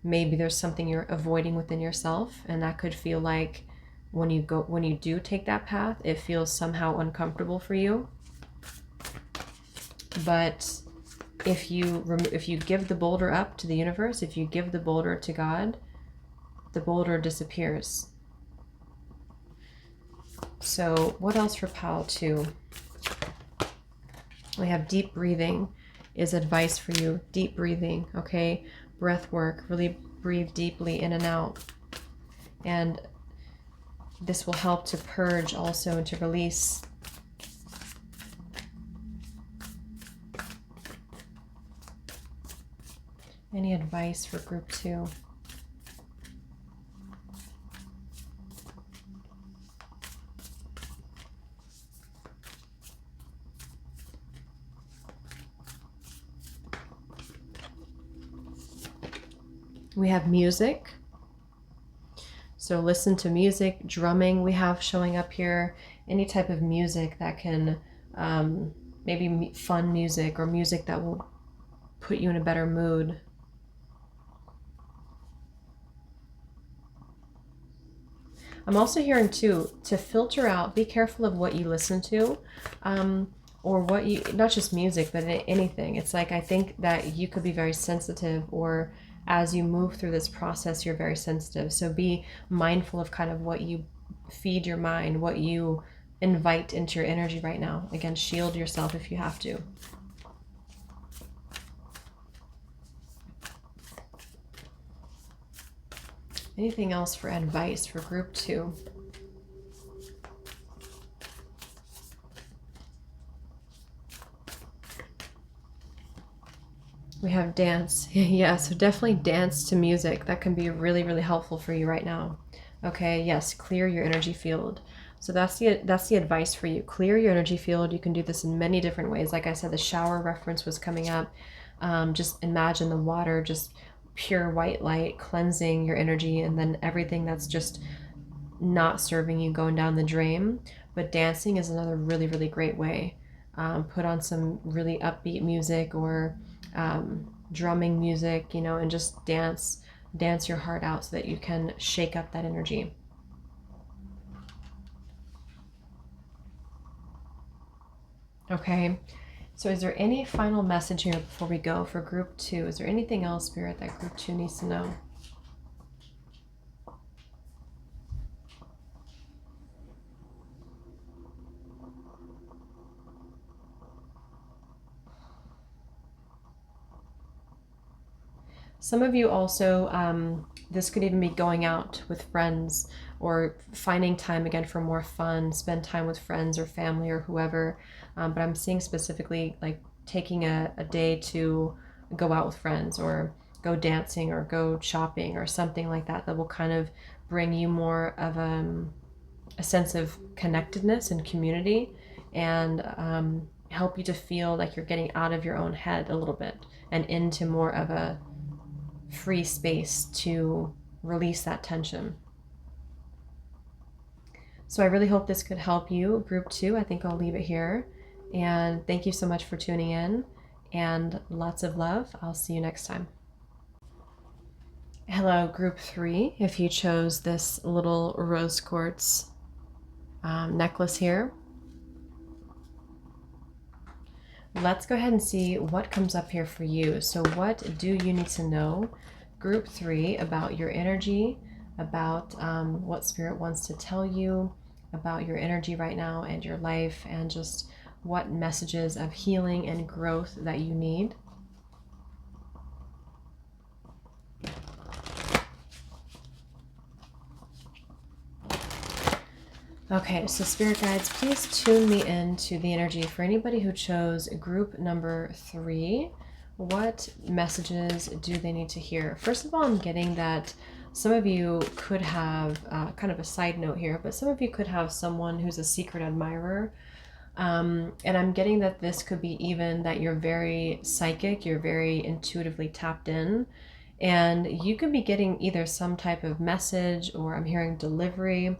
maybe there's something you're avoiding within yourself, and that could feel like when you do take that path, it feels somehow uncomfortable for you. But if you give the boulder up to the universe, if you give the boulder to God, the boulder disappears. So what else for Pal 2? We have deep breathing is advice for you. Deep breathing, okay? Breath work, really breathe deeply in and out. And this will help to purge also and to release. Any advice for group 2? We have music. So listen to music, drumming we have showing up here. Any type of music that can, maybe fun music or music that will put you in a better mood. I'm also hearing too, to filter out, be careful of what you listen to, or what you, not just music, but anything. It's like, I think that you could be very sensitive, or as you move through this process, you're very sensitive. So be mindful of kind of what you feed your mind, what you invite into your energy right now. Again, shield yourself if you have to. Anything else for advice for group 2? We have dance. Yeah, so definitely dance to music. That can be really, really helpful for you right now. Okay, yes, clear your energy field. So that's the advice for you. Clear your energy field. You can do this in many different ways. Like I said, the shower reference was coming up. Just imagine the water, just pure white light cleansing your energy, and then everything that's just not serving you going down the drain. But dancing is another really, really great way. Put on some really upbeat music, or drumming music, you know, and just dance your heart out so that you can shake up that energy. Okay, so is there any final message here before we go for group 2? Is there anything else, Spirit, that group 2 needs to know? Some of you also, this could even be going out with friends, or finding time again for more fun, spend time with friends or family or whoever. But I'm seeing specifically like taking a day to go out with friends, or go dancing, or go shopping, or something like that, that will kind of bring you more of a sense of connectedness and community, and help you to feel like you're getting out of your own head a little bit and into more of a free space to release that tension. So I really hope this could help you, group 2. I think I'll leave it here. And thank you so much for tuning in, and lots of love. I'll see you next time. Hello, group 3. If you chose this little rose quartz necklace here, let's go ahead and see what comes up here for you. So what do you need to know, group 3, about your energy, about what Spirit wants to tell you about your energy right now and your life, and just what messages of healing and growth that you need? Okay, so Spirit Guides, please tune me into the energy for anybody who chose group number 3. What messages do they need to hear? First of all, I'm getting that some of you could have, kind of a side note here, but some of you could have someone who's a secret admirer. And I'm getting that this could be even that you're very psychic, you're very intuitively tapped in, and you could be getting either some type of message, or I'm hearing delivery.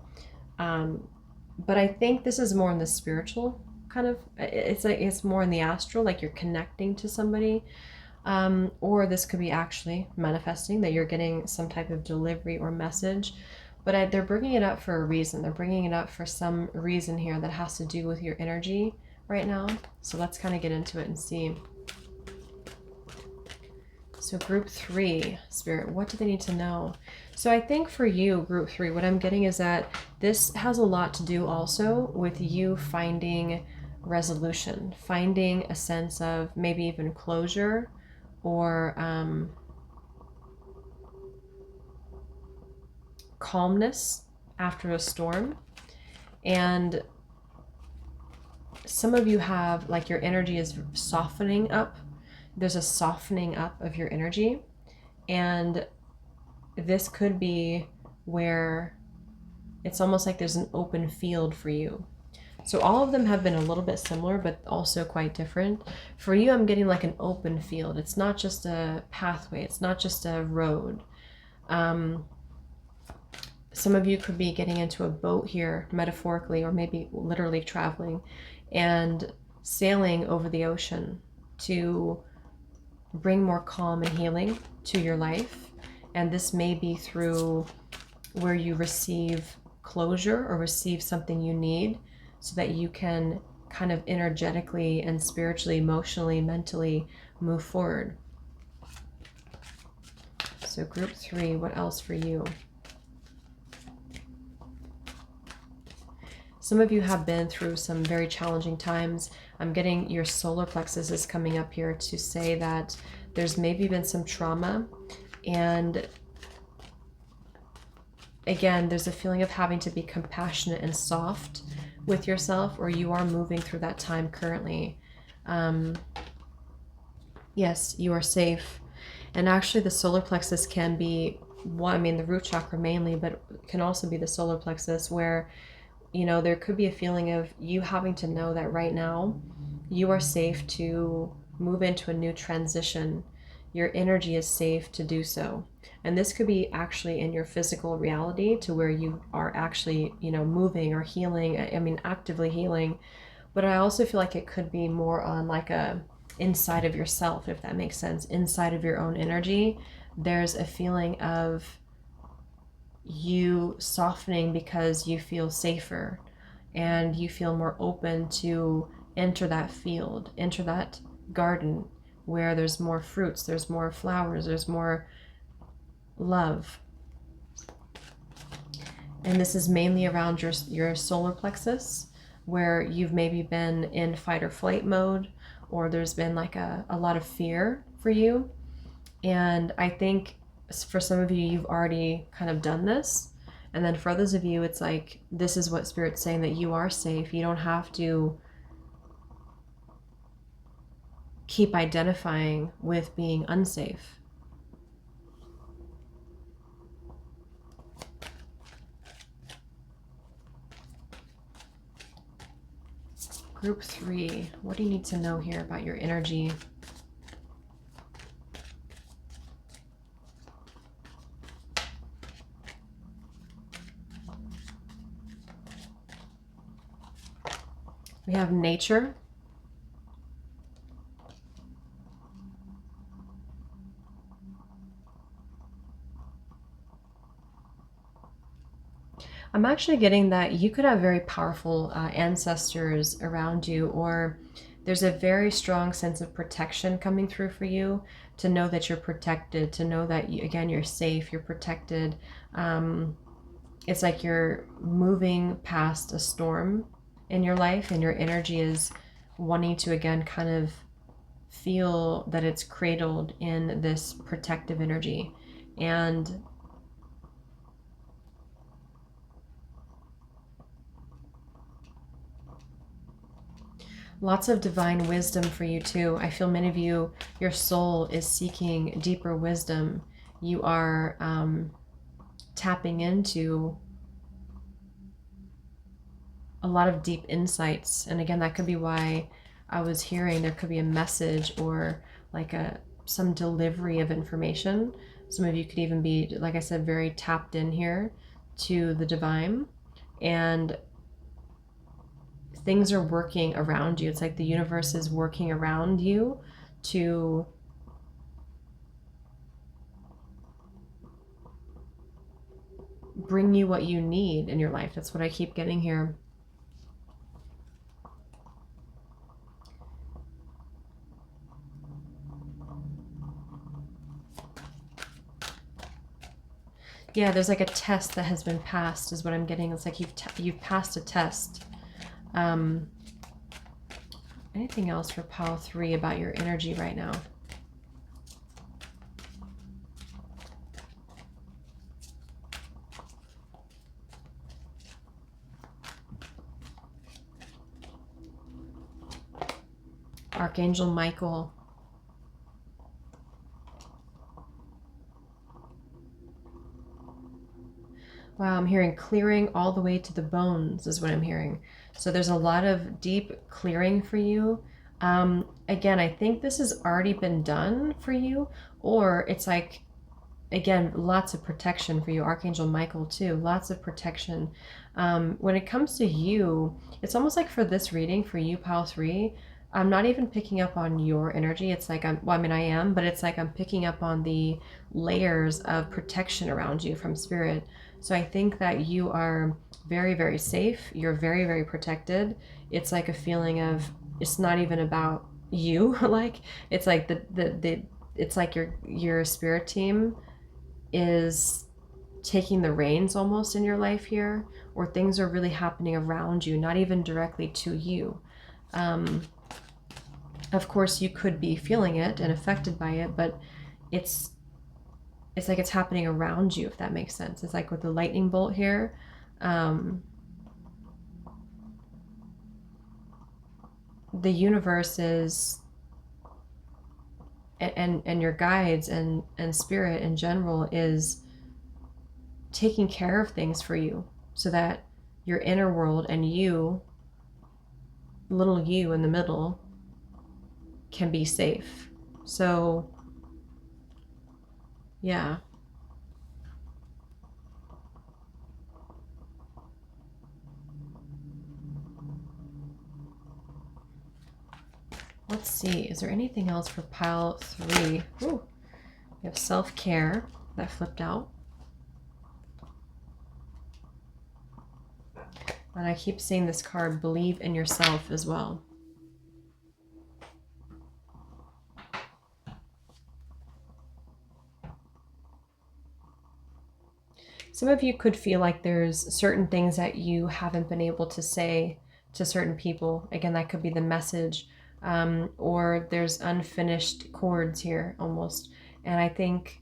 But I think this is more in the spiritual kind of, it's like it's more in the astral, like you're connecting to somebody. Or this could be actually manifesting that you're getting some type of delivery or message. But they're bringing it up for a reason. They're bringing it up for some reason here that has to do with your energy right now. So let's kind of get into it and see. So group 3, Spirit, what do they need to know? So I think for you, group 3, what I'm getting is that this has a lot to do also with you finding resolution, finding a sense of maybe even closure, or calmness after a storm. And some of you have, like, your energy is softening up. There's a softening up of your energy, and this could be where it's almost like there's an open field for you. So all of them have been a little bit similar, but also quite different. For you, I'm getting like an open field. It's not just a pathway. It's not just a road. Some of you could be getting into a boat here, metaphorically, or maybe literally traveling and sailing over the ocean to bring more calm and healing to your life. And this may be through where you receive closure or receive something you need, so that you can kind of energetically and spiritually, emotionally, mentally move forward. So group 3, what else for you? Some of you have been through some very challenging times. I'm getting your solar plexus is coming up here to say that there's maybe been some trauma, and again, there's a feeling of having to be compassionate and soft with yourself, or you are moving through that time currently. Yes, you are safe. And actually the solar plexus can be, well, I mean the root chakra mainly, but can also be the solar plexus, where, you know, there could be a feeling of you having to know that right now you are safe to move into a new transition. Your energy is safe to do so. And this could be actually in your physical reality, to where you are actually, you know, moving or healing, I mean, actively healing. But I also feel like it could be more on like a inside of yourself, if that makes sense, inside of your own energy. There's a feeling of you softening because you feel safer and you feel more open to enter that field, enter that garden where there's more fruits, there's more flowers, there's more love. And this is mainly around your solar plexus, where you've maybe been in fight or flight mode, or there's been like a lot of fear for you. And I think for some of you, you've already kind of done this. And then for others of you, it's like, this is what Spirit's saying, that you are safe. You don't have to keep identifying with being unsafe. Group 3, what do you need to know here about your energy? We have nature. I'm actually getting that you could have very powerful ancestors around you, or there's a very strong sense of protection coming through for you, to know that you're protected, to know that, again, you're safe, you're protected. It's like you're moving past a storm in your life, and your energy is wanting to, again, kind of feel that it's cradled in this protective energy. And lots of divine wisdom for you too. I feel many of you, your soul is seeking deeper wisdom. You are tapping into a lot of deep insights. And again, that could be why I was hearing there could be a message, or like some delivery of information. Some of you could even be, like I said, very tapped in here to the divine, and things are working around you. It's like the universe is working around you to bring you what you need in your life. That's what I keep getting here. Yeah, there's like a test that has been passed, is what I'm getting. It's like you've passed a test. Anything else for pile 3 about your energy right now? Archangel Michael. Wow, I'm hearing clearing all the way to the bones is what I'm hearing. So there's a lot of deep clearing for you. Again, I think this has already been done for you, or it's like, again, lots of protection for you. Archangel Michael too, lots of protection. When it comes to you, it's almost like for this reading, for you, pile 3, I'm not even picking up on your energy. It's like, well, I mean, I am, but it's like I'm picking up on the layers of protection around you from spirit. So I think that you are very, very safe. You're very, very protected. It's like a feeling of, it's not even about you. Like, it's like it's like your spirit team is taking the reins almost in your life here, or things are really happening around you, not even directly to you. Of course, you could be feeling it and affected by it, but it's like it's happening around you, if that makes sense. It's like with the lightning bolt here. The universe is, and your guides and spirit in general is taking care of things for you, so that your inner world and you, little you in the middle, can be safe. So yeah. Let's see, is there anything else for pile 3? Ooh, we have self-care that flipped out. And I keep seeing this card, believe in yourself, as well. Some of you could feel like there's certain things that you haven't been able to say to certain people. Again, that could be the message, or there's unfinished chords here almost. And I think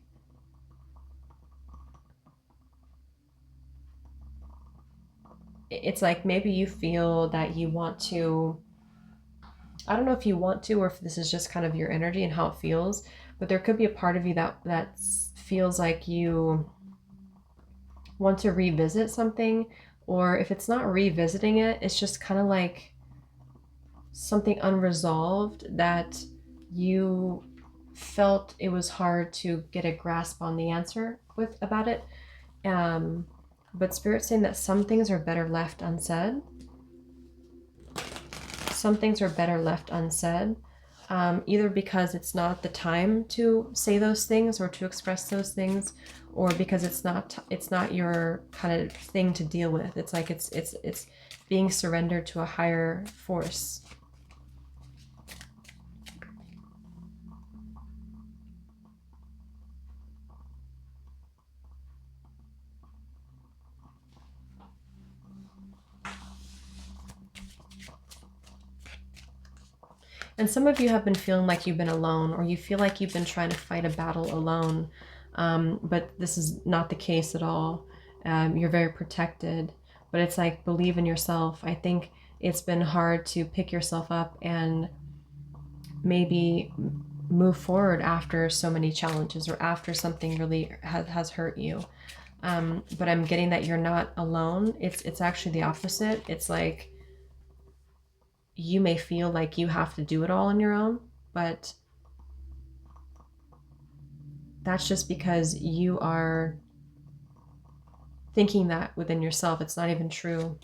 it's like maybe you feel that you want to, I don't know if you want to, or if this is just kind of your energy and how it feels, but there could be a part of you that feels like you want to revisit something, or if it's not revisiting it, it's just kind of like something unresolved that you felt it was hard to get a grasp on the answer with about it. But Spirit's saying that some things are better left unsaid. Some things are better left unsaid. either because it's not the time to say those things or to express those things, or because it's not your kind of thing to deal with. It's like it's being surrendered to a higher force. And some of you have been feeling like you've been alone, or you feel like you've been trying to fight a battle alone. But this is not the case at all. You're very protected, but it's like, believe in yourself. I think it's been hard to pick yourself up and maybe move forward after so many challenges, or after something really has hurt you. But I'm getting that you're not alone. It's actually the opposite. It's like, you may feel like you have to do it all on your own, but that's just because you are thinking that within yourself. It's not even true.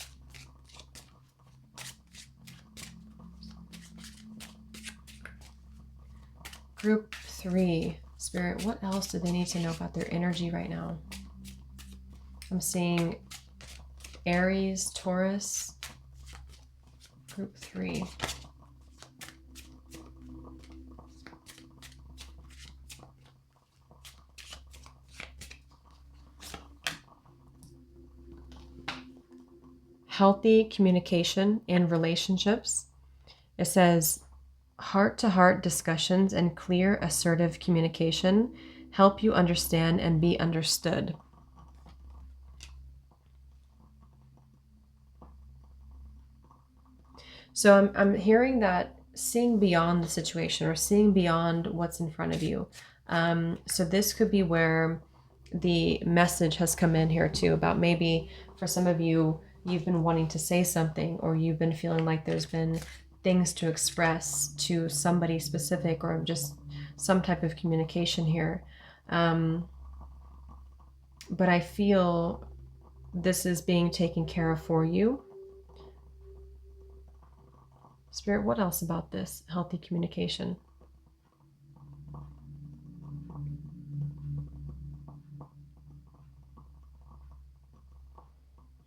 Group 3, Spirit, what else do they need to know about their energy right now? I'm seeing Aries, Taurus. Group 3. Healthy communication in relationships. It says heart-to-heart discussions and clear, assertive communication help you understand and be understood. So I'm hearing that seeing beyond the situation, or seeing beyond what's in front of you. So this could be where the message has come in here too, about maybe for some of you, you've been wanting to say something, or you've been feeling like there's been things to express to somebody specific, or just some type of communication here. But I feel this is being taken care of for you. Spirit, what else about this healthy communication?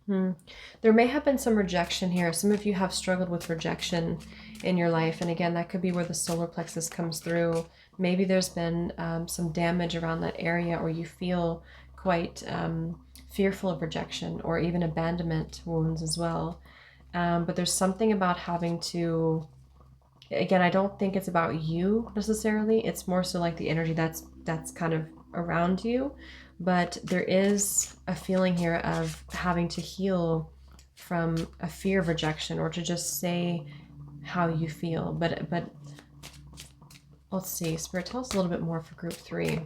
There may have been some rejection here. Some of you have struggled with rejection in your life. And again, that could be where the solar plexus comes through. Maybe there's been some damage around that area, or you feel quite fearful of rejection, or even abandonment wounds as well. But there's something about having to, again, I don't think it's about you necessarily. It's more so like the energy that's kind of around you. But there is a feeling here of having to heal from a fear of rejection, or to just say how you feel. But let's see, Spirit, tell us a little bit more for group 3.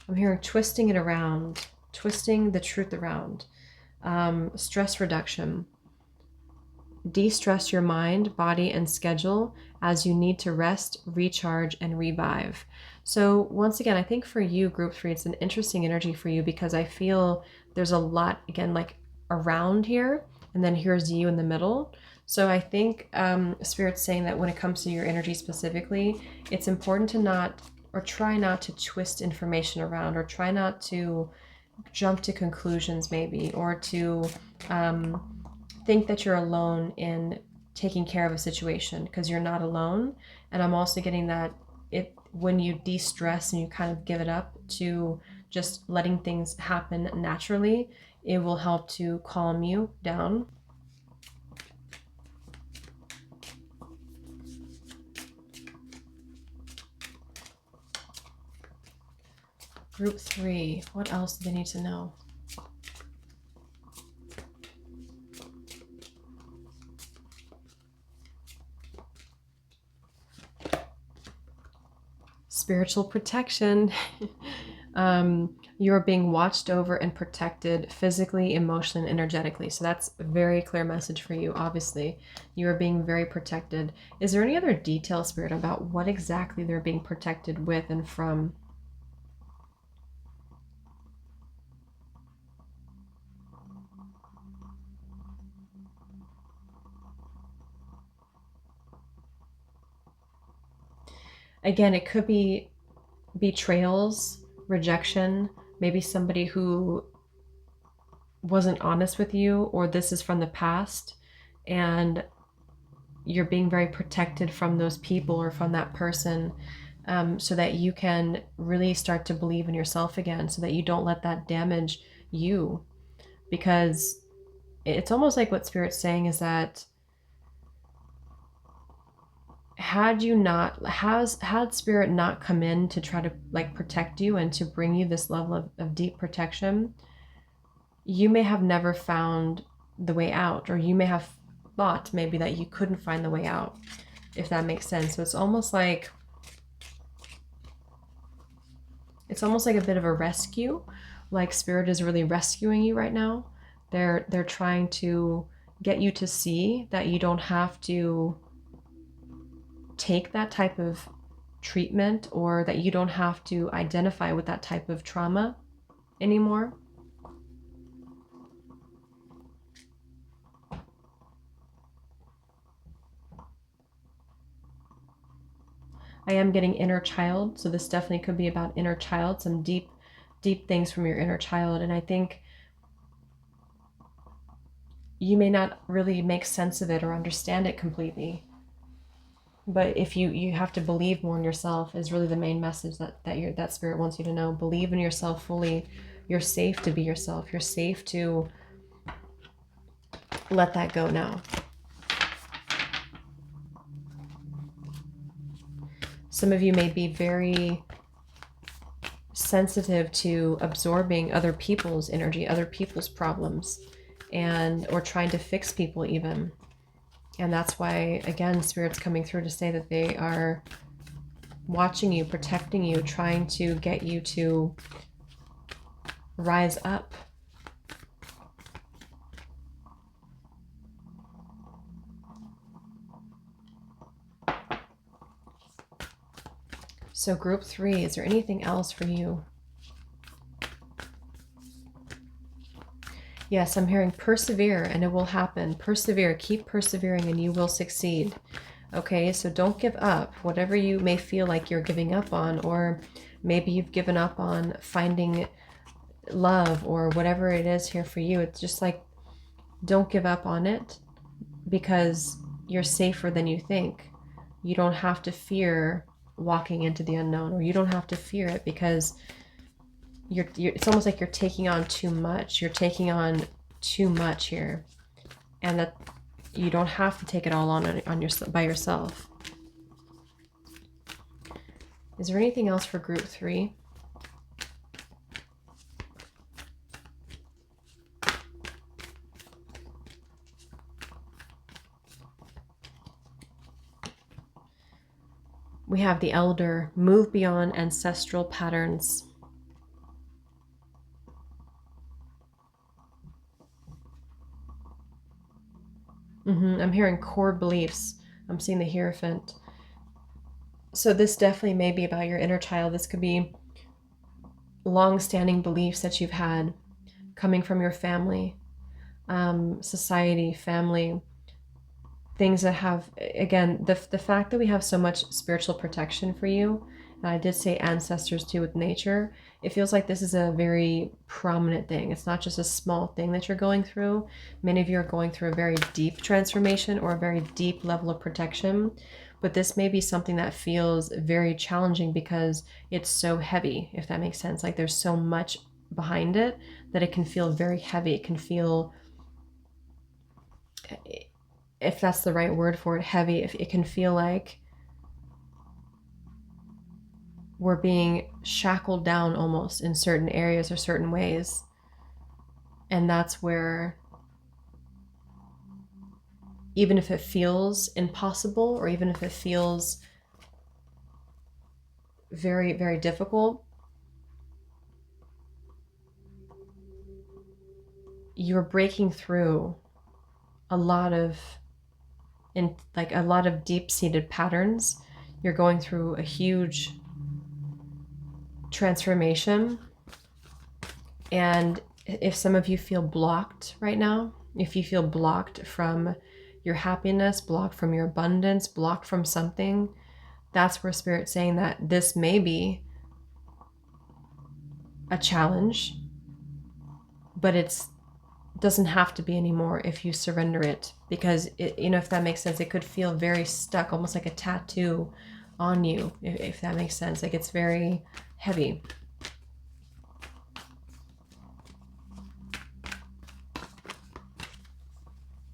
I'm hearing twisting it around, twisting the truth around, stress reduction. De-stress your mind, body, and schedule as you need to rest, recharge, and revive. So once again, I think for you, group 3, it's an interesting energy for you, because I feel there's a lot, again, like around here, and then here's you in the middle. So I think Spirit's saying that when it comes to your energy specifically, it's important to not, or try not to twist information around, or try not to jump to conclusions maybe, or to think that you're alone in taking care of a situation, because you're not alone. And I'm also getting that when you de-stress and you kind of give it up to just letting things happen naturally, it will help to calm you down. Group 3, what else do they need to know? Spiritual protection. You're being watched over and protected physically, emotionally, and energetically. So that's a very clear message for you. Obviously, you are being very protected. Is there any other detail, Spirit, about what exactly they're being protected with and from? again, it could be betrayals, rejection, maybe somebody who wasn't honest with you, or this is from the past and you're being very protected from those people or from that person, so that you can really start to believe in yourself again, so that you don't let that damage you. Because it's almost like what Spirit's saying is that had Spirit not come in to try to like protect you and to bring you this level of deep protection, you may have never found the way out, or you may have thought maybe that you couldn't find the way out, if that makes sense. So it's almost like a bit of a rescue, like Spirit is really rescuing you right now. They're trying to get you to see that you don't have to take that type of treatment, or that you don't have to identify with that type of trauma anymore. I am getting inner child, so this definitely could be about inner child, some deep things from your inner child. And I think you may not really make sense of it or understand it completely, but if you have to believe more in yourself is really the main message that Spirit wants you to know. Believe in yourself fully. You're safe to be yourself. You're safe to let that go now. Some of you may be very sensitive to absorbing other people's energy, other people's problems, or trying to fix people even. And that's why, again, Spirit's coming through to say that they are watching you, protecting you, trying to get you to rise up. So group 3, is there anything else for you? Yes, I'm hearing persevere and it will happen. Persevere, keep persevering and you will succeed. Okay, so don't give up. Whatever you may feel like you're giving up on, or maybe you've given up on finding love, or whatever it is here for you, it's just like, don't give up on it, because you're safer than you think. You don't have to fear walking into the unknown, or you don't have to fear it, because it's almost like you're taking on too much. You're taking on too much here, and that you don't have to take it all on by yourself. Is there anything else for group 3? We have the Elder, move beyond ancestral patterns. I'm hearing core beliefs. I'm seeing the Hierophant. So this definitely may be about your inner child. This could be long-standing beliefs that you've had coming from your family, society, family, things that have, again, the fact that we have so much spiritual protection for you, and I did say ancestors too with nature, it feels like this is a very prominent thing. It's not just a small thing that you're going through. Many of you are going through a very deep transformation or a very deep level of protection, but this may be something that feels very challenging because it's so heavy, if that makes sense. Like there's so much behind it that it can feel very heavy. It can feel, if that's the right word for it, heavy. If it can feel like we're being shackled down almost in certain areas or certain ways. And that's where, even if it feels impossible, or even if it feels very, very difficult, you're breaking through a lot of deep-seated patterns. You're going through a huge transformation. And if some of you feel blocked right now, if you feel blocked from your happiness, blocked from your abundance, blocked from something, That's where Spirit's saying that this may be a challenge, but it doesn't have to be anymore if you surrender it, because if that makes sense, it could feel very stuck, almost like a tattoo on you, if that makes sense. Like it's very heavy.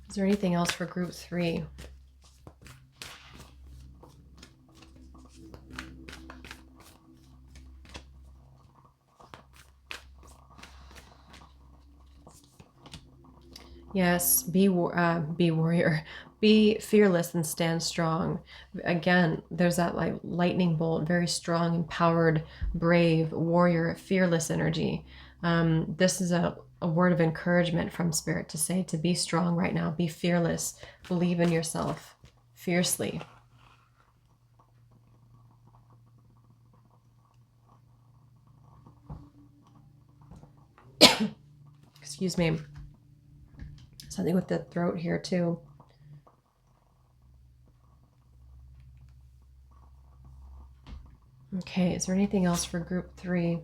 Is there anything else for group 3? Yes, be warrior. Be fearless and stand strong. Again, there's that like lightning bolt, very strong, empowered, brave, warrior, fearless energy. This is a word of encouragement from Spirit to say to be strong right now. Be fearless. Believe in yourself fiercely. Excuse me. Something with the throat here too. Okay, is there anything else for group 3?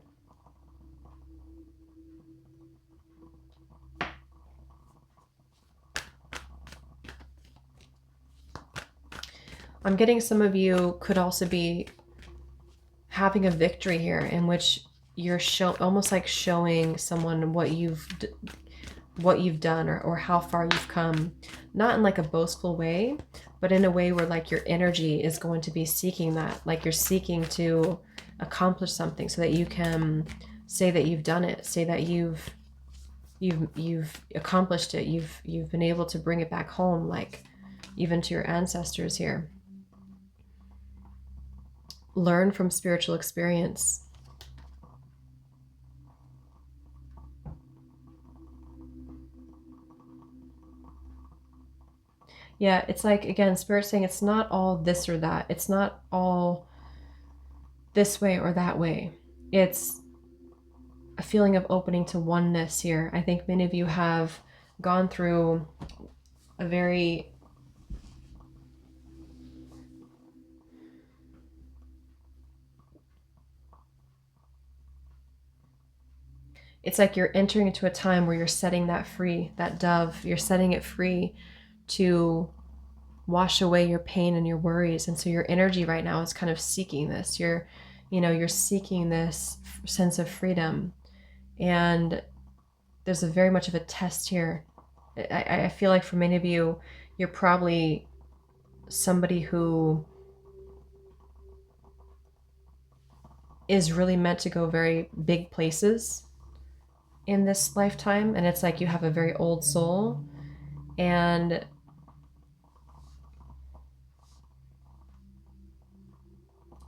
I'm getting some of you could also be having a victory here in which you're almost like showing someone what you've done or how far you've come, not in like a boastful way, but in a way where like your energy is going to be seeking that, like you're seeking to accomplish something so that you can say that you've done it, say that you've accomplished it, you've been able to bring it back home, like even to your ancestors here. Learn from spiritual experience. Yeah, it's like, again, Spirit saying it's not all this or that. It's not all this way or that way. It's a feeling of opening to oneness here. I think many of you have gone through a very it's like you're entering into a time where you're setting that free, that dove, you're setting it free to wash away your pain and your worries. And so your energy right now is kind of seeking this. You're seeking this sense of freedom. And there's a very much of a test here. I feel like for many of you, you're probably somebody who is really meant to go very big places in this lifetime. And it's like you have a very old soul, and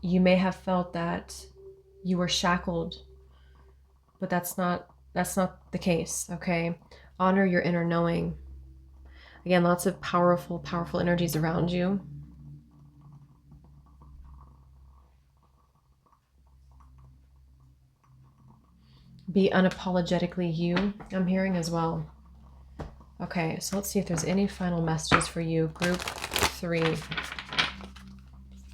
you may have felt that you were shackled, but that's not the case. Okay, honor your inner knowing. Again, lots of powerful energies around you. Be unapologetically you, I'm hearing as well. Okay, so let's see if there's any final messages for you, group 3.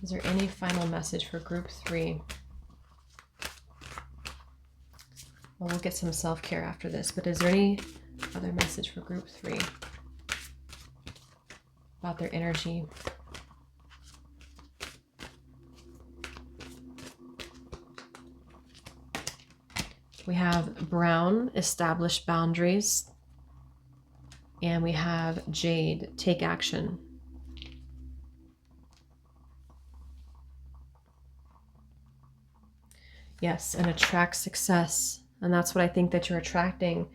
Is there any final message for group 3? Well, we'll get some self-care after this, but is there any other message for group 3 about their energy? We have brown, establish boundaries. And we have jade, take action. Yes, and attract success. And that's what I think that you're attracting.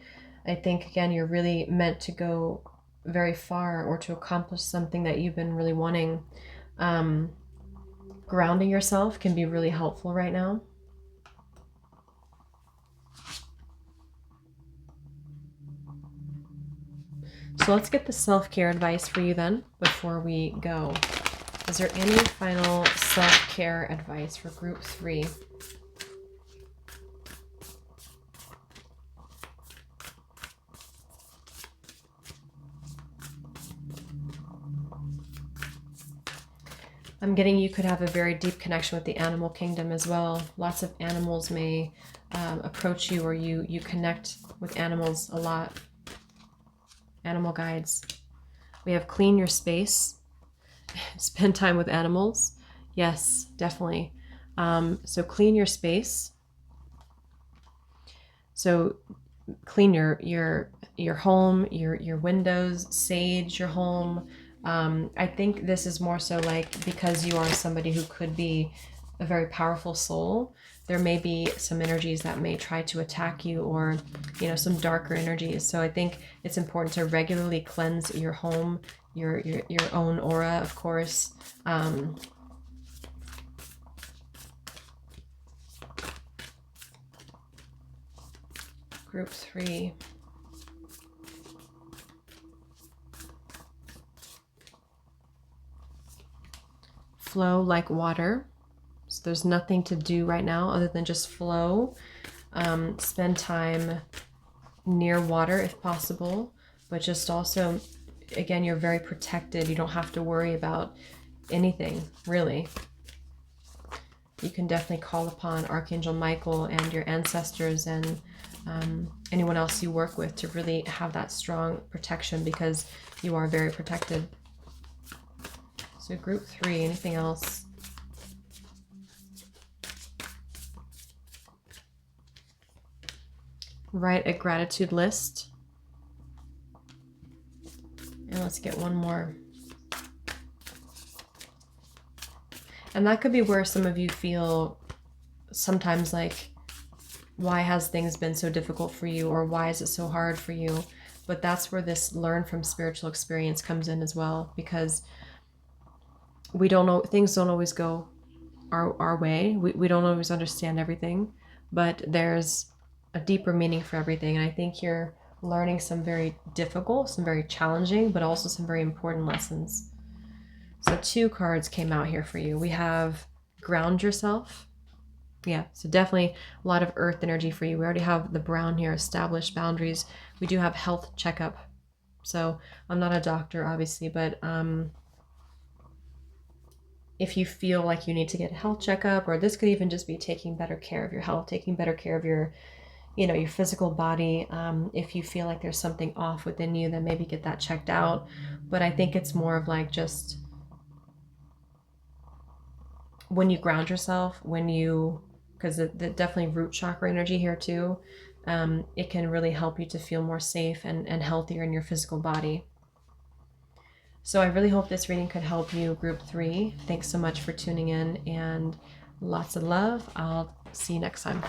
I think, again, you're really meant to go very far or to accomplish something that you've been really wanting. Grounding yourself can be really helpful right now. So let's get the self-care advice for you then before we go. Is there any final self-care advice for group 3? I'm getting you could have a very deep connection with the animal kingdom as well. Lots of animals may approach you, or you connect with animals a lot. Animal guides. We have clean your space. Spend time with animals. Yes, definitely. So clean your space. So clean your home, your windows, sage your home. I think this is more so like, because you are somebody who could be a very powerful soul, there may be some energies that may try to attack you, or some darker energies. So I think it's important to regularly cleanse your home, your own aura, of course. Group 3. Flow like water. So there's nothing to do right now other than just flow. Spend time near water if possible, but just also, again, you're very protected. You don't have to worry about anything, really. You can definitely call upon Archangel Michael and your ancestors and anyone else you work with to really have that strong protection, because you are very protected. So group 3, anything else? Write a gratitude list. And let's get one more. And that could be where some of you feel sometimes like, why has things been so difficult for you, or why is it so hard for you? But that's where this learn from spiritual experience comes in as well, because we don't know, things don't always go our way. We don't always understand everything, but there's a deeper meaning for everything. And I think you're learning some very difficult, some very challenging, but also some very important lessons. So 2 cards came out here for you. We have ground yourself. Yeah, so definitely a lot of earth energy for you. We already have the brown here, established boundaries. We do have health checkup. So I'm not a doctor, obviously, but if you feel like you need to get a health checkup, or this could even just be taking better care of your health, taking better care of your, your physical body. If you feel like there's something off within you, then maybe get that checked out. But I think it's more of like, just when you ground yourself, because the definitely root chakra energy here too, it can really help you to feel more safe and healthier in your physical body. So I really hope this reading could help you, group 3. Thanks so much for tuning in, and lots of love. I'll see you next time.